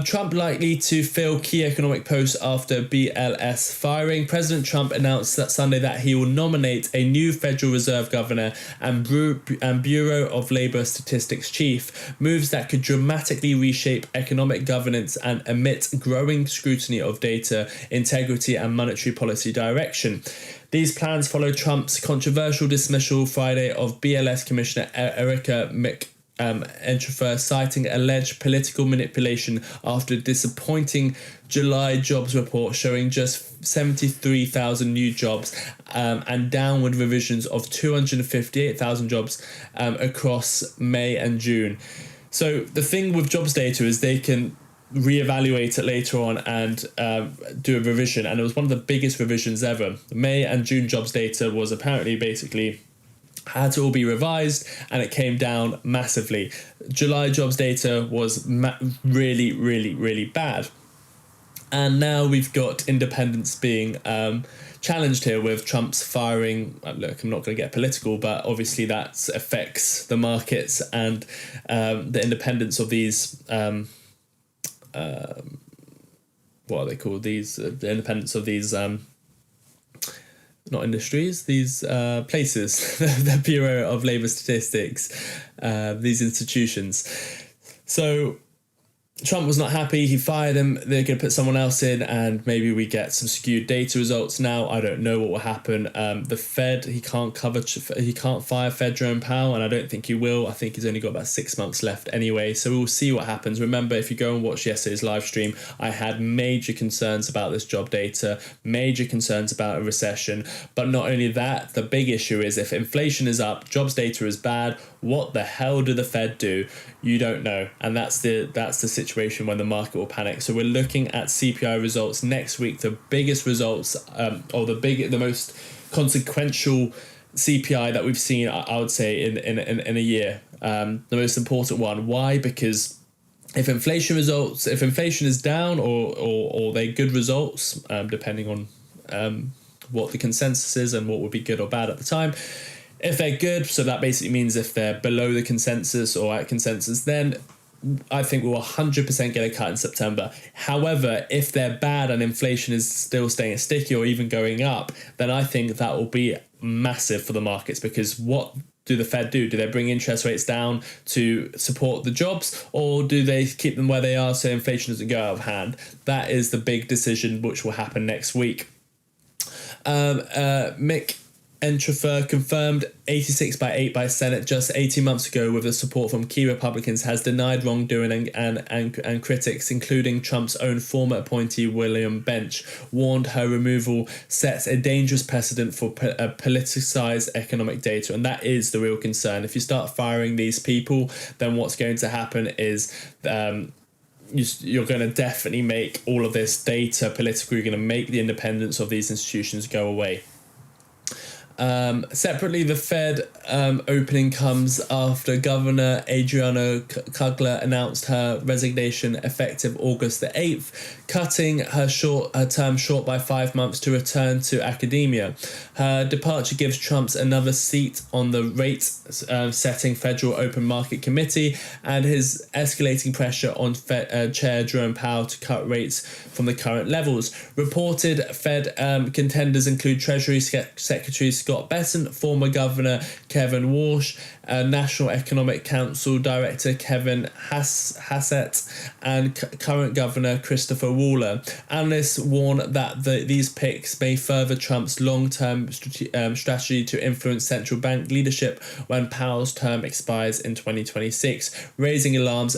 Trump likely to fill key economic posts after BLS firing. President Trump announced that Sunday that he will nominate a new Federal Reserve governor and Bureau of Labor Statistics chief, moves that could dramatically reshape economic governance and amid growing scrutiny of data integrity and monetary policy direction. These plans follow Trump's controversial dismissal Friday of BLS Commissioner Erica McEntrefer, citing alleged political manipulation after a disappointing July jobs report showing just 73,000 new jobs and downward revisions of 258,000 jobs across May and June. So the thing with jobs data is they can reevaluate it later on and do a revision, and it was one of the biggest revisions ever. May and June jobs data was apparently basically had to all be revised, and it came down massively. July jobs data was really, really, really bad. And now we've got independents being challenged here with Trump's firing. Look, I'm not going to get political, but obviously that affects the markets and the independence of these, what are they called? The independence of these, not industries, these places, the Bureau of Labour Statistics, these institutions. So Trump was not happy. He fired him. They're going to put someone else in, and maybe we get some skewed data results now. I don't know what will happen. The Fed, he can't fire Fed Jerome Powell, and I don't think he will. I think he's only got about 6 months left anyway. So we'll see what happens. Remember, if you go and watch yesterday's live stream, I had major concerns about this job data, major concerns about a recession. But not only that, the big issue is if inflation is up, jobs data is bad, what the hell do the Fed do? You don't know. And that's the situation when the market will panic. So we're looking at CPI results next week, the biggest results, or the most consequential CPI that we've seen, I would say, in a year. The most important one. Why? Because if inflation is down or they're good results, depending on what the consensus is and what would be good or bad at the time. If they're good, so that basically means if they're below the consensus or at consensus, then I think we'll 100% get a cut in September. However, if they're bad and inflation is still staying sticky or even going up, then I think that will be massive for the markets, because what do the Fed do? Do they bring interest rates down to support the jobs, or do they keep them where they are so inflation doesn't go out of hand? That is the big decision which will happen next week. Mick Entrifer confirmed 86 by 8 by Senate just 18 months ago with the support from key Republicans has denied wrongdoing and critics, including Trump's own former appointee William Bench, warned her removal sets a dangerous precedent for politicized economic data. And that is the real concern. If you start firing these people, then what's going to happen is you're going to definitely make all of this data political. You're going to make the independence of these institutions go away. Separately, the Fed opening comes after Governor Adriana Kugler announced her resignation effective August the 8th, cutting her term short by 5 months to return to academia. Her departure gives Trump another seat on the rate-setting Federal Open Market Committee, and his escalating pressure on Chair Jerome Powell to cut rates from the current levels. Reported Fed contenders include Treasury Secretary Scott Bessent, former Governor Kevin Walsh, National Economic Council Director Kevin Hassett, and current Governor Christopher Waller. Analysts warn that these picks may further Trump's long-term strategy to influence central bank leadership when Powell's term expires in 2026, raising alarms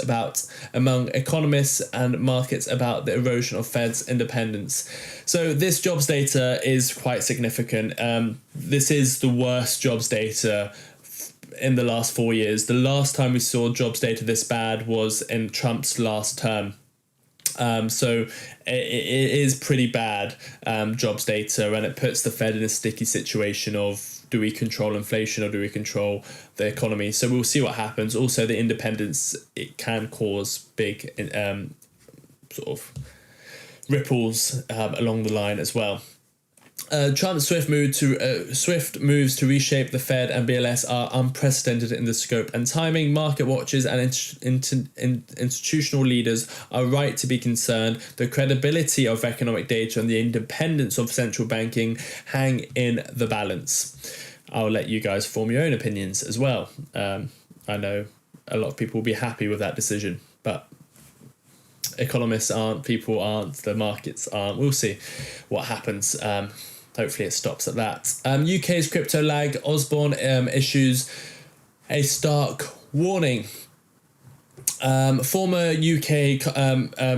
among economists and markets about the erosion of Fed's independence. So this jobs data is quite significant. This is the worst jobs data in the last 4 years. The last time we saw jobs data this bad was in Trump's last term. So it is pretty bad jobs data, and it puts the Fed in a sticky situation of, do we control inflation or do we control the economy? So we'll see what happens. Also, the independence, it can cause big sort of ripples along the line as well. Trump's swift moves to reshape the Fed and BLS are unprecedented in the scope and timing. Market watchers and institutional leaders are right to be concerned. The credibility of economic data and the independence of central banking hang in the balance. I'll let you guys form your own opinions as well. I know a lot of people will be happy with that decision, but economists aren't, people aren't, the markets aren't. We'll see what happens. Hopefully it stops at that. UK's crypto lag, Osborne issues a stark warning. Former UK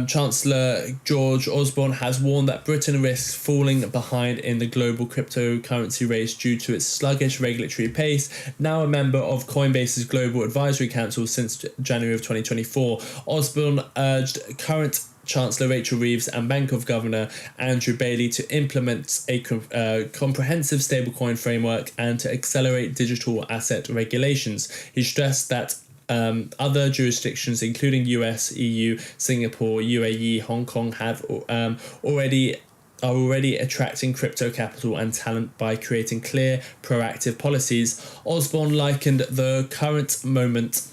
Chancellor George Osborne has warned that Britain risks falling behind in the global cryptocurrency race due to its sluggish regulatory pace. Now a member of Coinbase's Global Advisory Council since January of 2024, Osborne urged current Chancellor Rachel Reeves and Bank of Governor Andrew Bailey to implement a comprehensive stablecoin framework and to accelerate digital asset regulations. He stressed that other jurisdictions, including US, EU, Singapore, UAE, Hong Kong, have already attracting crypto capital and talent by creating clear, proactive policies. Osborne likened the current moment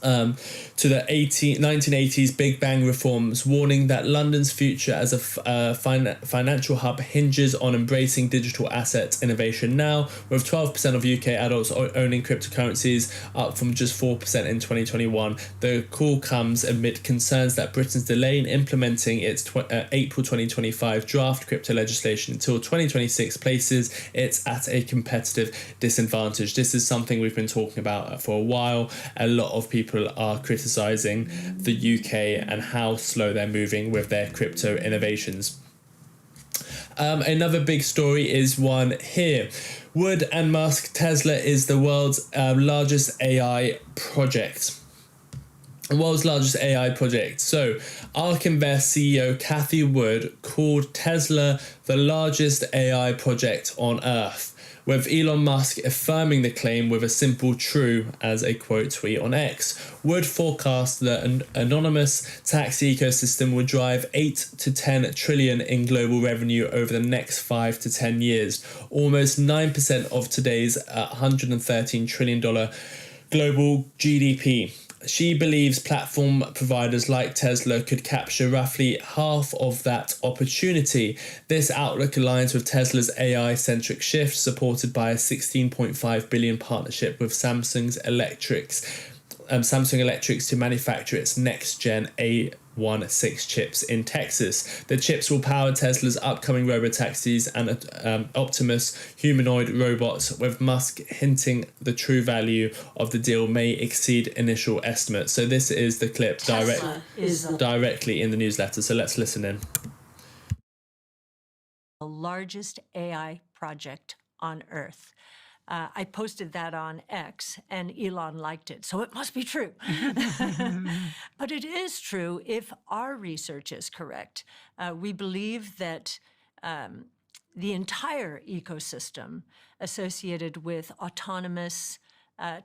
to the 1980s Big Bang reforms, warning that London's future as a financial hub hinges on embracing digital asset innovation now, with 12% of UK adults owning cryptocurrencies, up from just 4% in 2021. The call comes amid concerns that Britain's delay in implementing its April 2025 draft crypto legislation until 2026 places it at a competitive disadvantage. This is something we've been talking about for a while. A lot of people are criticising the UK and how slow they're moving with their crypto innovations. Another big story is one here. Wood and Musk, Tesla is the world's largest AI project. So, ARK Invest CEO Cathie Wood called Tesla the largest AI project on Earth, with Elon Musk affirming the claim with a simple true as a quote tweet on X. Wood forecast that an anonymous taxi ecosystem would drive 8 to 10 trillion in global revenue over the next 5 to 10 years, almost 9% of today's $113 trillion global GDP. She believes platform providers like Tesla could capture roughly half of that opportunity. This outlook aligns with Tesla's AI-centric shift, supported by a $16.5 billion partnership with Samsung Electrics to manufacture its next-gen A16 chips in Texas. The chips will power Tesla's upcoming robotaxis and Optimus humanoid robots, with Musk hinting the true value of the deal may exceed initial estimates. So this is the clip directly in the newsletter. So let's listen in. The largest AI project on Earth. I posted that on X and Elon liked it, so it must be true. But it is true if our research is correct. We believe that the entire ecosystem associated with autonomous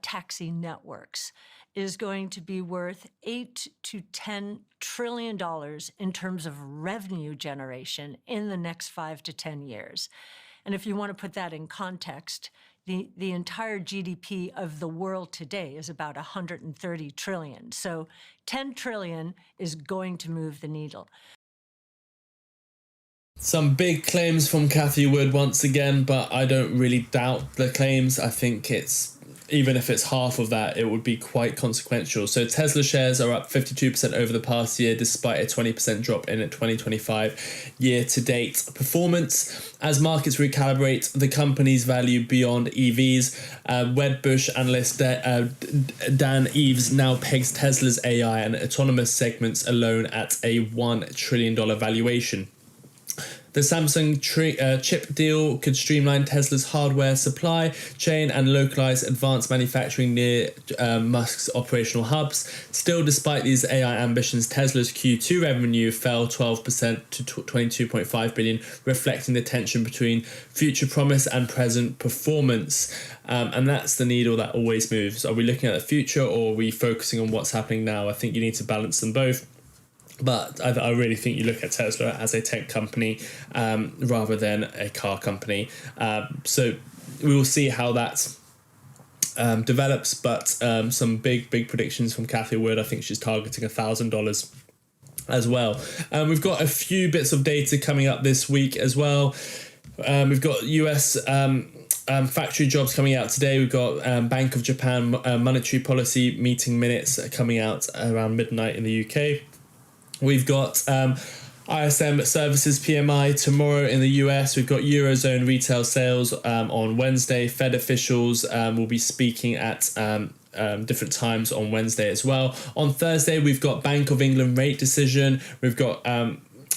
taxi networks is going to be worth $8 to $10 trillion in terms of revenue generation in the next 5 to 10 years. And if you want to put that in context, the entire GDP of the world today is about 130 trillion. So 10 trillion is going to move the needle. Some big claims from Cathie Wood once again, but I don't really doubt the claims. I think even if it's half of that, it would be quite consequential. So Tesla shares are up 52% over the past year, despite a 20% drop in 2025 year-to-date performance. As markets recalibrate the company's value beyond EVs, Wedbush analyst Dan Eves now pegs Tesla's AI and autonomous segments alone at a $1 trillion valuation. The Samsung chip deal could streamline Tesla's hardware supply chain and localize advanced manufacturing near Musk's operational hubs. Still, despite these AI ambitions, Tesla's Q2 revenue fell 12% to $22.5 billion, reflecting the tension between future promise and present performance. And that's the needle that always moves. Are we looking at the future, or are we focusing on what's happening now? I think you need to balance them both. But I really think you look at Tesla as a tech company rather than a car company. So we will see how that develops. But some big predictions from Cathie Wood. I think she's targeting $1,000 as well. We've got a few bits of data coming up this week as well. We've got US factory jobs coming out today. We've got Bank of Japan monetary policy meeting minutes coming out around midnight in the UK. We've got ISM services PMI tomorrow in the US. We've got Eurozone retail sales on Wednesday. Fed officials will be speaking at different times on Wednesday as well. On Thursday, we've got Bank of England rate decision. We've got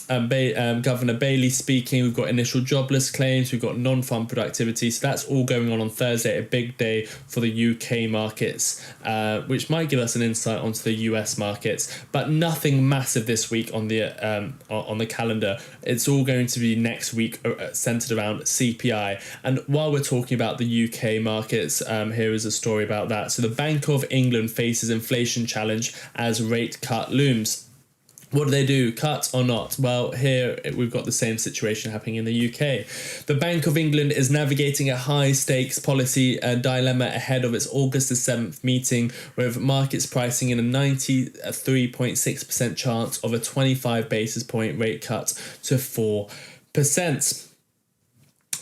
Governor Bailey speaking. We've got initial jobless claims. We've got non-farm productivity. So that's all going on Thursday, a big day for the UK markets, which might give us an insight onto the US markets. But nothing massive this week on the calendar. It's all going to be next week, centered around CPI. And while we're talking about the UK markets, here is a story about that. So the Bank of England faces inflation challenge as rate cut looms. What do they do? Cut or not? Well, here we've got the same situation happening in the UK. The Bank of England is navigating a high-stakes policy dilemma ahead of its August the 7th meeting, with markets pricing in a 93.6% chance of a 25 basis point rate cut to 4%.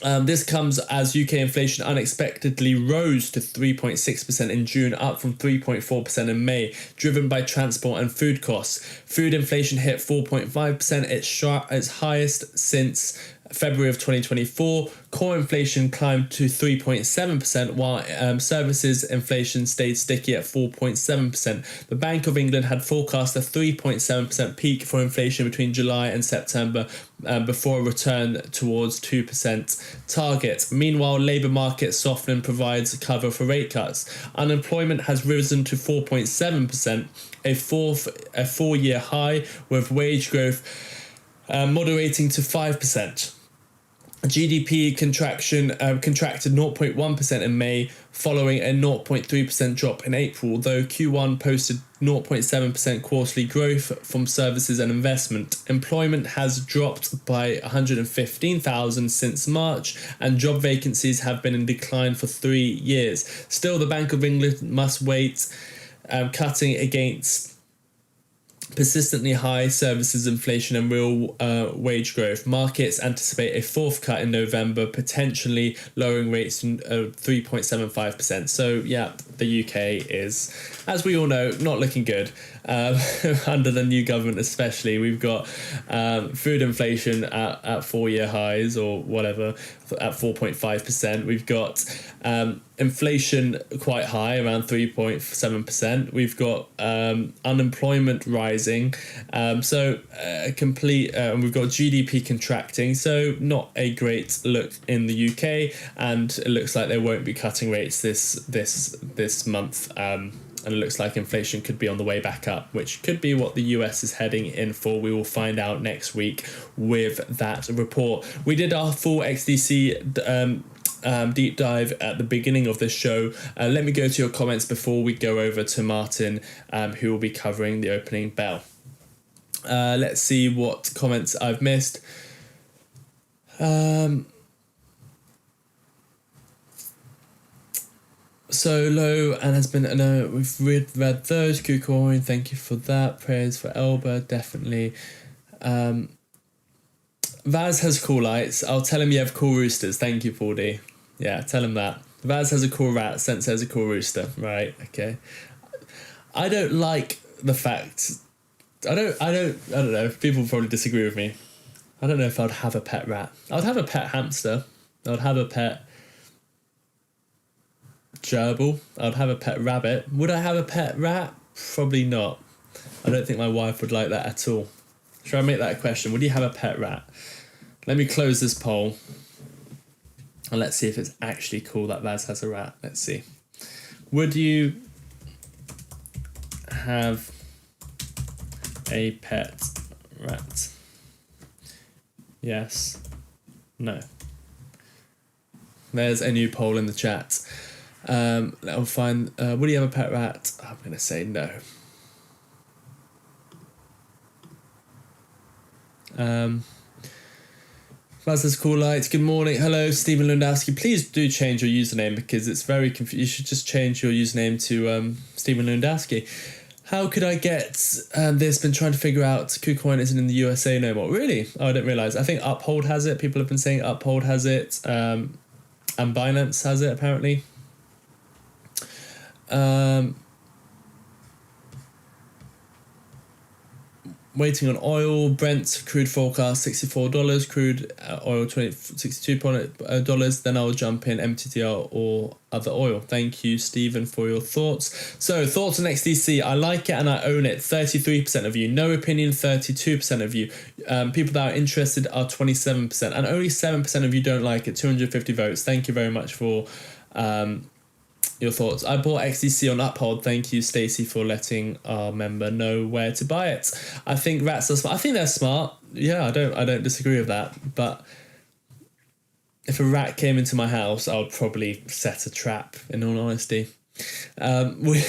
This comes as UK inflation unexpectedly rose to 3.6% in June, up from 3.4% in May, driven by transport and food costs. Food inflation hit 4.5%, its highest since February of 2024. Core inflation climbed to 3.7%, while services inflation stayed sticky at 4.7%. The Bank of England had forecast a 3.7% peak for inflation between July and September, before a return towards 2% target. Meanwhile, labour market softening provides cover for rate cuts. Unemployment has risen to 4.7%, a four-year high, with wage growth moderating to 5%. GDP contracted 0.1% in May, following a 0.3% drop in April, though Q1 posted 0.7% quarterly growth from services and investment. Employment has dropped by 115,000 since March, and job vacancies have been in decline for 3 years. Still, the Bank of England must wait, cutting against persistently high services inflation and real wage growth. Markets anticipate a fourth cut in November, potentially lowering rates to 3.75%. So yeah, the UK is, as we all know, not looking good. Under the new government especially. We've got food inflation at 4-year highs, or whatever, at 4.5%. We've got inflation quite high, around 3.7%. We've got unemployment rising, and we've got GDP contracting, so not a great look in the UK, and it looks like they won't be cutting rates this month. And it looks like inflation could be on the way back up, which could be what the US is heading in for. We will find out next week with that report. We did our full XDC deep dive at the beginning of this show. Let me go to your comments before we go over to Martyn, who will be covering the opening bell. Let's see what comments I've missed. So low and has been, no, we've read those. KuCoin, thank you for that. Prayers for Elba, definitely. Vaz has cool lights. I'll tell him you have cool roosters. Thank you, Paul D. Yeah, tell him that. Vaz has a cool rat. Sense has a cool rooster. Right, okay. I don't like the fact. I don't know. People probably disagree with me. I don't know if I'd have a pet rat. I would have a pet hamster. I would have a pet gerbil. I'd have a pet rabbit. Would I have a pet rat? Probably not. I don't think my wife would like that at all. Should I make that a question? Would you have a pet rat? Let me close this poll. And let's see if it's actually cool that Vaz has a rat. Let's see. Would you have a pet rat? Yes. No. There's a new poll in the chat. I'll find. Would you have a pet rat? I'm going to say no. Vaz's Cool Lights. Good morning. Hello, Stephen Lundowski. Please do change your username because it's very confusing. You should just change your username to Stephen Lundowski. How could I get this? Been trying to figure out KuCoin isn't in the USA no more. Really? Oh, I didn't realise. I think Uphold has it. People have been saying Uphold has it. And Binance has it apparently. Waiting on oil. Brent crude forecast $64. Crude oil $62. Then I'll jump in MTTR or other oil. Thank you, Stephen, for your thoughts. So thoughts on XDC. I like it and I own it. 33% of you. No opinion. 32% of you. People that are interested are 27%, and only 7% of you don't like it. 250 votes. Thank you very much for your thoughts. I bought XDC on Uphold. Thank you, Stacey, for letting our member know where to buy it. I think rats are smart. I think they're smart. Yeah, I don't disagree with that. But if a rat came into my house, I would probably set a trap, in all honesty. We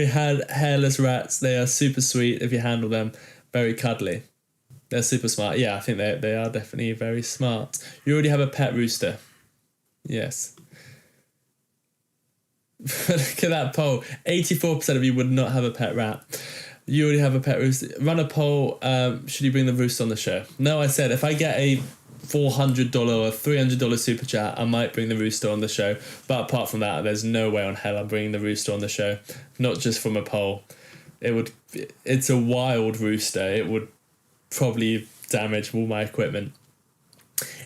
had hairless rats. They are super sweet if you handle them. Very cuddly. They're super smart. Yeah, I think they are definitely very smart. You already have a pet rooster. Yes. Look at that poll. 84% of you would not have a pet rat. You already have a pet rooster. Run a poll. Should you bring the rooster on the show? No, I said if I get a $400 or $300 super chat, I might bring the rooster on the show. But apart from that, there's no way on hell I'm bringing the rooster on the show. Not just from a poll. It's a wild rooster. It would probably damage all my equipment.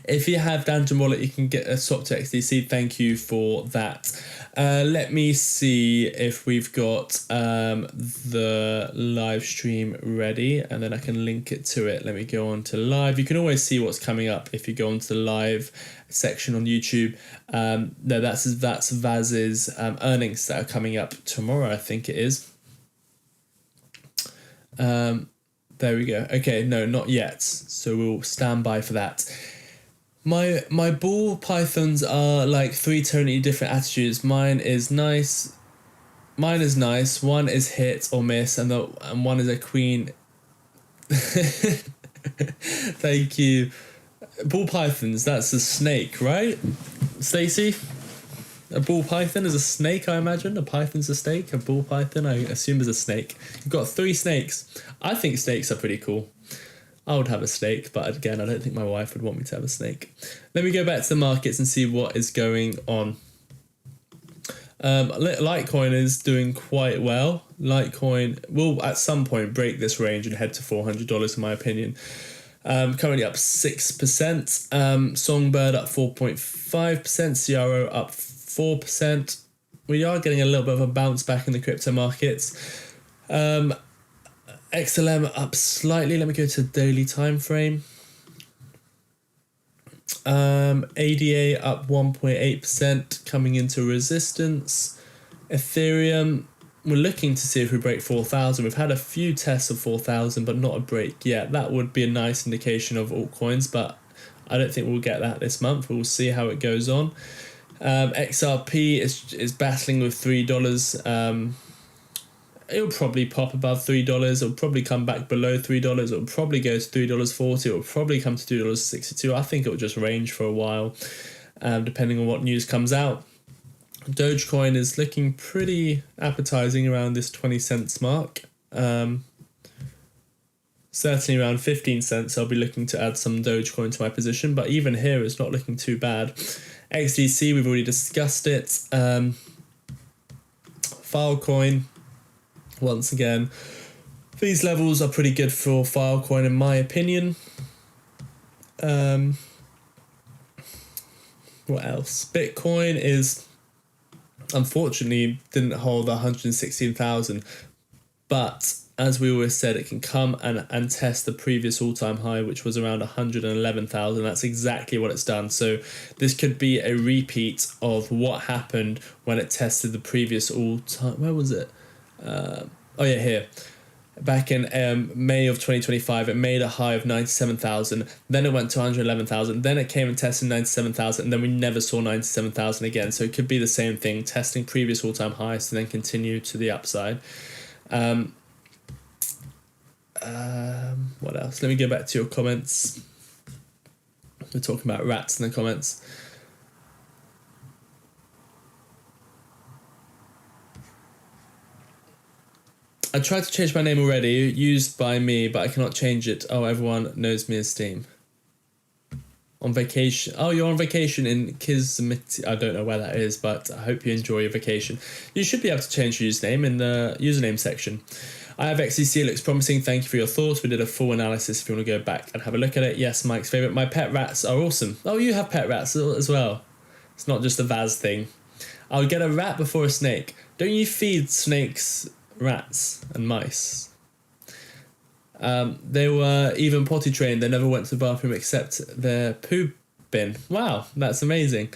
If you have Danton Wallet, you can get a swap to XDC. Thank you for that. Let me see if we've got the live stream ready, and then I can link it to it. Let me go on to live. You can always see what's coming up if you go onto the live section on YouTube. No, that's Vaz's earnings that are coming up tomorrow, I think it is. There we go. Okay, no, not yet. So we'll stand by for that. My ball pythons are like three totally different attitudes. Mine is nice. One is hit or miss, and one is a queen. Thank you. Ball pythons, that's a snake, right? Stacey? A ball python is a snake, I imagine. A python's a snake. A ball python, I assume, is a snake. You've got 3 snakes. I think snakes are pretty cool. I would have a snake, but again, I don't think my wife would want me to have a snake. Let me go back to the markets and see what is going on. Litecoin is doing quite well. Litecoin will at some point break this range and head to $400 in my opinion. Currently up 6%. Songbird up 4.5%. CRO up 4%. We are getting a little bit of a bounce back in the crypto markets. XLM up slightly. Let me go to the daily time frame. ADA up 1.8%, coming into resistance. Ethereum, we're looking to see if we break 4,000. We've had a few tests of 4,000, but not a break yet. That would be a nice indication of altcoins, but I don't think we'll get that this month. We'll see how it goes on. XRP is battling with $3. It'll probably pop above $3. It'll probably come back below $3. It'll probably go to $3.40. It'll probably come to $2.62. I think it'll just range for a while, depending on what news comes out. Dogecoin is looking pretty appetizing around this 20 cents mark. Certainly around 15 cents. I'll be looking to add some Dogecoin to my position, but even here it's not looking too bad. XDC, we've already discussed it. Filecoin. Once again, these levels are pretty good for Filecoin in my opinion. What else? Bitcoin is unfortunately didn't hold 116,000, but as we always said, it can come and test the previous all-time high, which was around 111,000. That's exactly what it's done. So this could be a repeat of what happened when it tested the previous all-time. Where was it? Here. Back in May of 2025, it made a high of 97,000. Then it went to 111,000. Then it came and tested 97,000. And then we never saw 97,000 again. So it could be the same thing, testing previous all-time highs to then continue to the upside. What else? Let me go back to your comments. We're talking about rats in the comments. I tried to change my name already, used by me, but I cannot change it. Oh, everyone knows me as Steam. On vacation. Oh, you're on vacation in Kismet. I don't know where that is, but I hope you enjoy your vacation. You should be able to change your username in the username section. I have XDC, it looks promising. Thank you for your thoughts. We did a full analysis if you want to go back and have a look at it. Yes, Mike's favourite. My pet rats are awesome. Oh, you have pet rats as well. It's not just a Vaz thing. I'll get a rat before a snake. Don't you feed snakes rats and mice? They were even potty trained. They never went to the bathroom except their poo bin. Wow, that's amazing.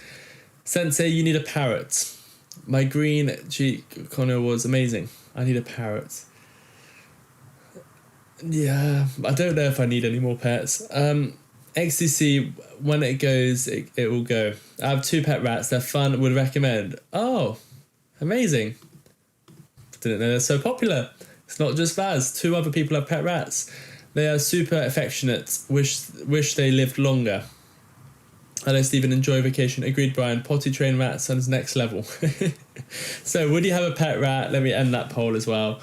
Sensei, you need a parrot. My green cheek Connor was amazing. I need a parrot. Yeah, I don't know if I need any more pets. XDC, when it goes, it will go. I have 2 pet rats. They're fun. Would recommend. Oh, amazing. Didn't know they're so popular. It's not just Vaz. 2 other people have pet rats. They are super affectionate. Wish they lived longer. Hello, Stephen. Enjoy vacation. Agreed, Brian. Potty train rats on his next level. So, would you have a pet rat? Let me end that poll as well.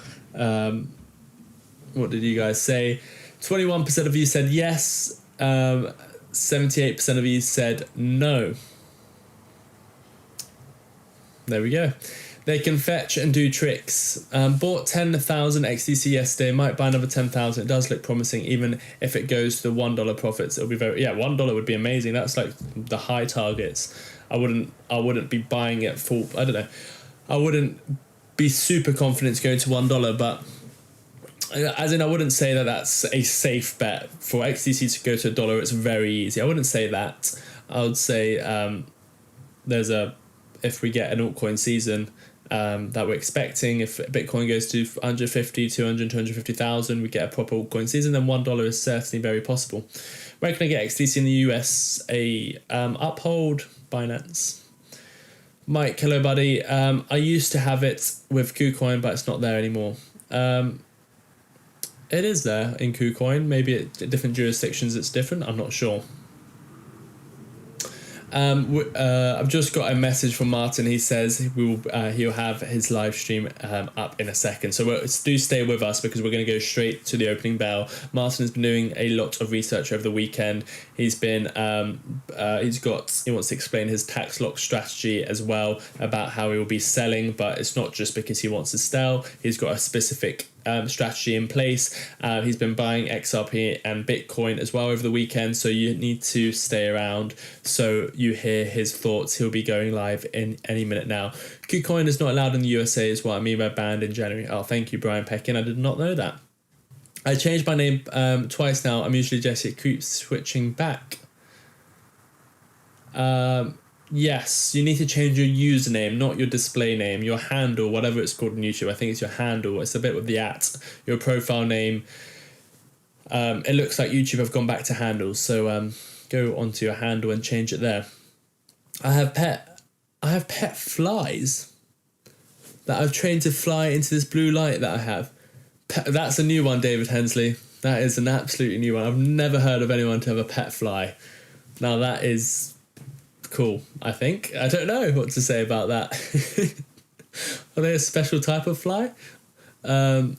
What did you guys say? 21% of you said yes. 78% of you said no. There we go. They can fetch and do tricks. Bought 10,000 XDC yesterday. Might buy another 10,000. It does look promising. Even if it goes to the $1 profits, it'll be very. Yeah, $1 would be amazing. That's like the high targets. I wouldn't be buying it full. I don't know. I wouldn't be super confident to go to $1, but as in I wouldn't say that that's a safe bet for XDC to go to $1. It's very easy. I wouldn't say that. I would say if we get an altcoin season that we're expecting, if Bitcoin goes to 150, 200, 250,000, we get a proper altcoin season, then $1 is certainly very possible. Where can I get XDC in the US? Uphold Binance. Mike, hello buddy. I used to have it with KuCoin, but it's not there anymore. It is there in KuCoin. Maybe at different jurisdictions it's different. I'm not sure. I've just got a message from Martyn. He says he'll have his live stream up in a second. So do stay with us because we're going to go straight to the opening bell. Martyn has been doing a lot of research over the weekend. He's been he wants to explain his tax lock strategy as well, about how he will be selling, but it's not just because he wants to sell. He's got a specific strategy in place. He's been buying XRP and Bitcoin as well over the weekend, so you need to stay around so you hear his thoughts. He'll be going live in any minute now. KuCoin is not allowed in the USA is what I mean by banned in January. Oh, thank you, Brian Peckin. I did not know that. I changed my name twice now. I'm usually Jesse. It keeps switching back. Yes, you need to change your username, not your display name, your handle, whatever it's called on YouTube. I think it's your handle. It's a bit with the @ your profile name. It looks like YouTube have gone back to handles, so go onto your handle and change it there. I have pet flies that I've trained to fly into this blue light that I have. That's a new one, David Hensley. That is an absolutely new one. I've never heard of anyone to have a pet fly. Now that is cool, I think. I don't know what to say about that. Are they a special type of fly? I'm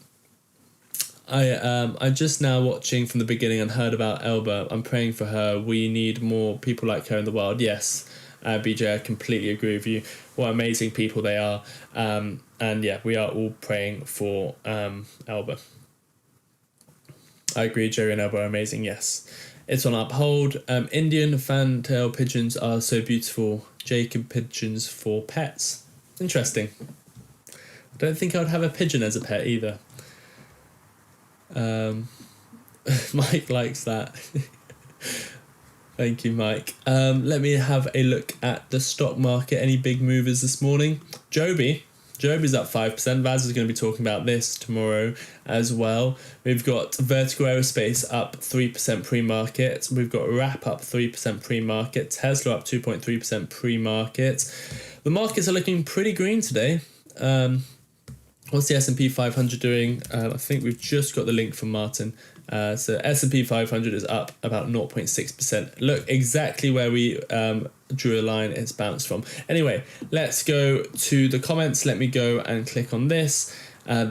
just now watching from the beginning and heard about Elba. I'm praying for her. We need more people like her in the world. Yes, BJ, I completely agree with you. What amazing people they are. And yeah, we are all praying for Elba. I agree, Jerry and Elba are amazing, yes. It's on Uphold. Indian fantail pigeons are so beautiful. Jacob pigeons for pets. Interesting. I don't think I would have a pigeon as a pet either. Mike likes that. Thank you, Mike. Let me have a look at the stock market. Any big movers this morning? Joby's up 5%. Vaz is going to be talking about this tomorrow as well. We've got Vertical Aerospace up 3% pre-market. We've got Wrap up 3% pre-market. Tesla up 2.3% pre-market. The markets are looking pretty green today. What's the S&P 500 doing? I think we've just got the link from Martyn. So S&P 500 is up about 0.6%. Look, exactly where we drew a line it's bounced from. Anyway, let's go to the comments. Let me go and click on this.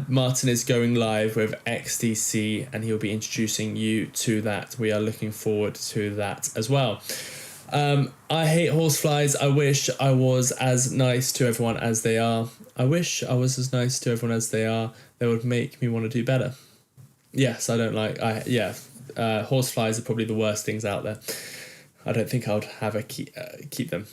Martyn is going live with XDC and he'll be introducing you to that. We are looking forward to that as well. I hate horseflies. I wish I was as nice to everyone as they are. I wish I was as nice to everyone as they are. They would make me want to do better. Yes, I don't like... horseflies are probably the worst things out there. I don't think I would have a keep them.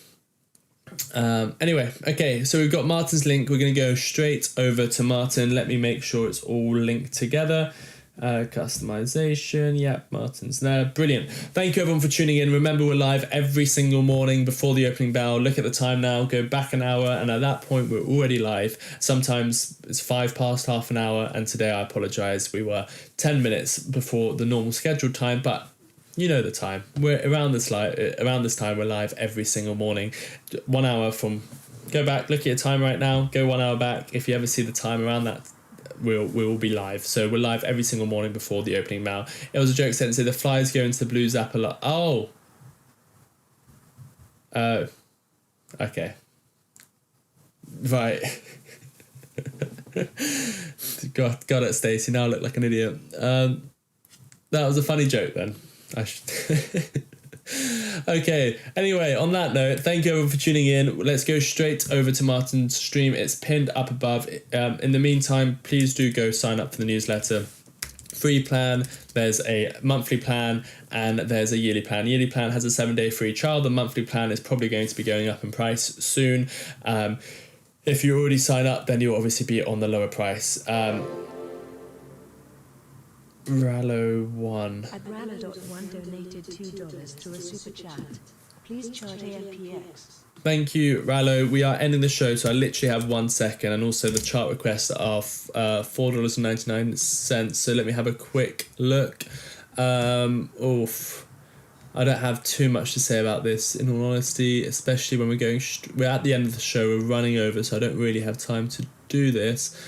Anyway, okay, so we've got Martyn's link. We're going to go straight over to Martyn. Let me make sure it's all linked together. Customization, yep, Martyn's there. Brilliant. Thank you everyone for tuning in. Remember, we're live every single morning before the opening bell. Look at the time now, go back an hour, and at that point we're already live. Sometimes it's 5 past half an hour, and today I apologize, we were 10 minutes before the normal scheduled time, but you know the time. We're around this time we're live every single morning. 1 hour from... Go back, look at your time right now, go 1 hour back. If you ever see the time around that, we will be live. So we're live every single morning before the opening bell. It was a joke sent to say the flies go into the Blues app a lot. Oh. Okay. Right. Got it, Stacey. Now I look like an idiot. That was a funny joke then. Okay, anyway, on that note, thank you everyone for tuning in. Let's go straight over to Martyn's stream. It's pinned up above. In the meantime, please do go sign up for the newsletter. Free plan, there's a monthly plan, and there's a yearly plan. Yearly plan has a 7-day free trial. The monthly plan is probably going to be going up in price soon. If you already sign up, then you'll obviously be on the lower price. Rallo1. Rallo.1 donated $2 through a super chat. Please chart AFPX. Thank you, Rallo. We are ending the show, so I literally have 1 second, and also the chart requests are $4.99. So let me have a quick look. I don't have too much to say about this, in all honesty, especially when we're at the end of the show, we're running over, so I don't really have time to do this.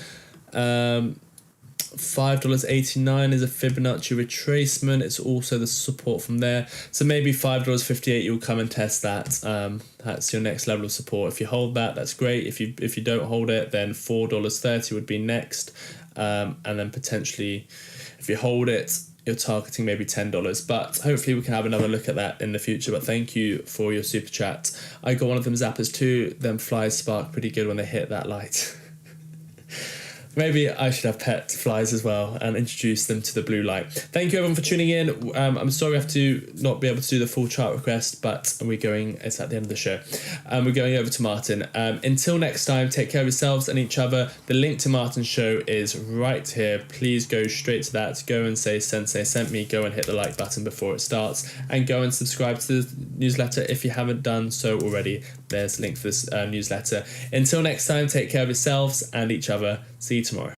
$5.89 is a Fibonacci retracement. It's also the support from there. So maybe $5.58, you'll come and test that. That's your next level of support. If you hold that, that's great. If you don't hold it, then $4.30 would be next. And then potentially, if you hold it, you're targeting maybe $10. But hopefully we can have another look at that in the future. But thank you for your super chat. I got one of them zappers too. Them flies spark pretty good when they hit that light. Maybe I should have pet flies as well and introduce them to the blue light. Thank you everyone for tuning in. I'm sorry I have to not be able to do the full chart request, but it's at the end of the show. We're going over to Martyn. Until next time, take care of yourselves and each other. The link to Martyn's show is right here. Please go straight to that. Go and say Sensei sent me. Go and hit the like button before it starts. And go and subscribe to the newsletter if you haven't done so already. There's a link for this newsletter. Until next time, take care of yourselves and each other. See you tomorrow.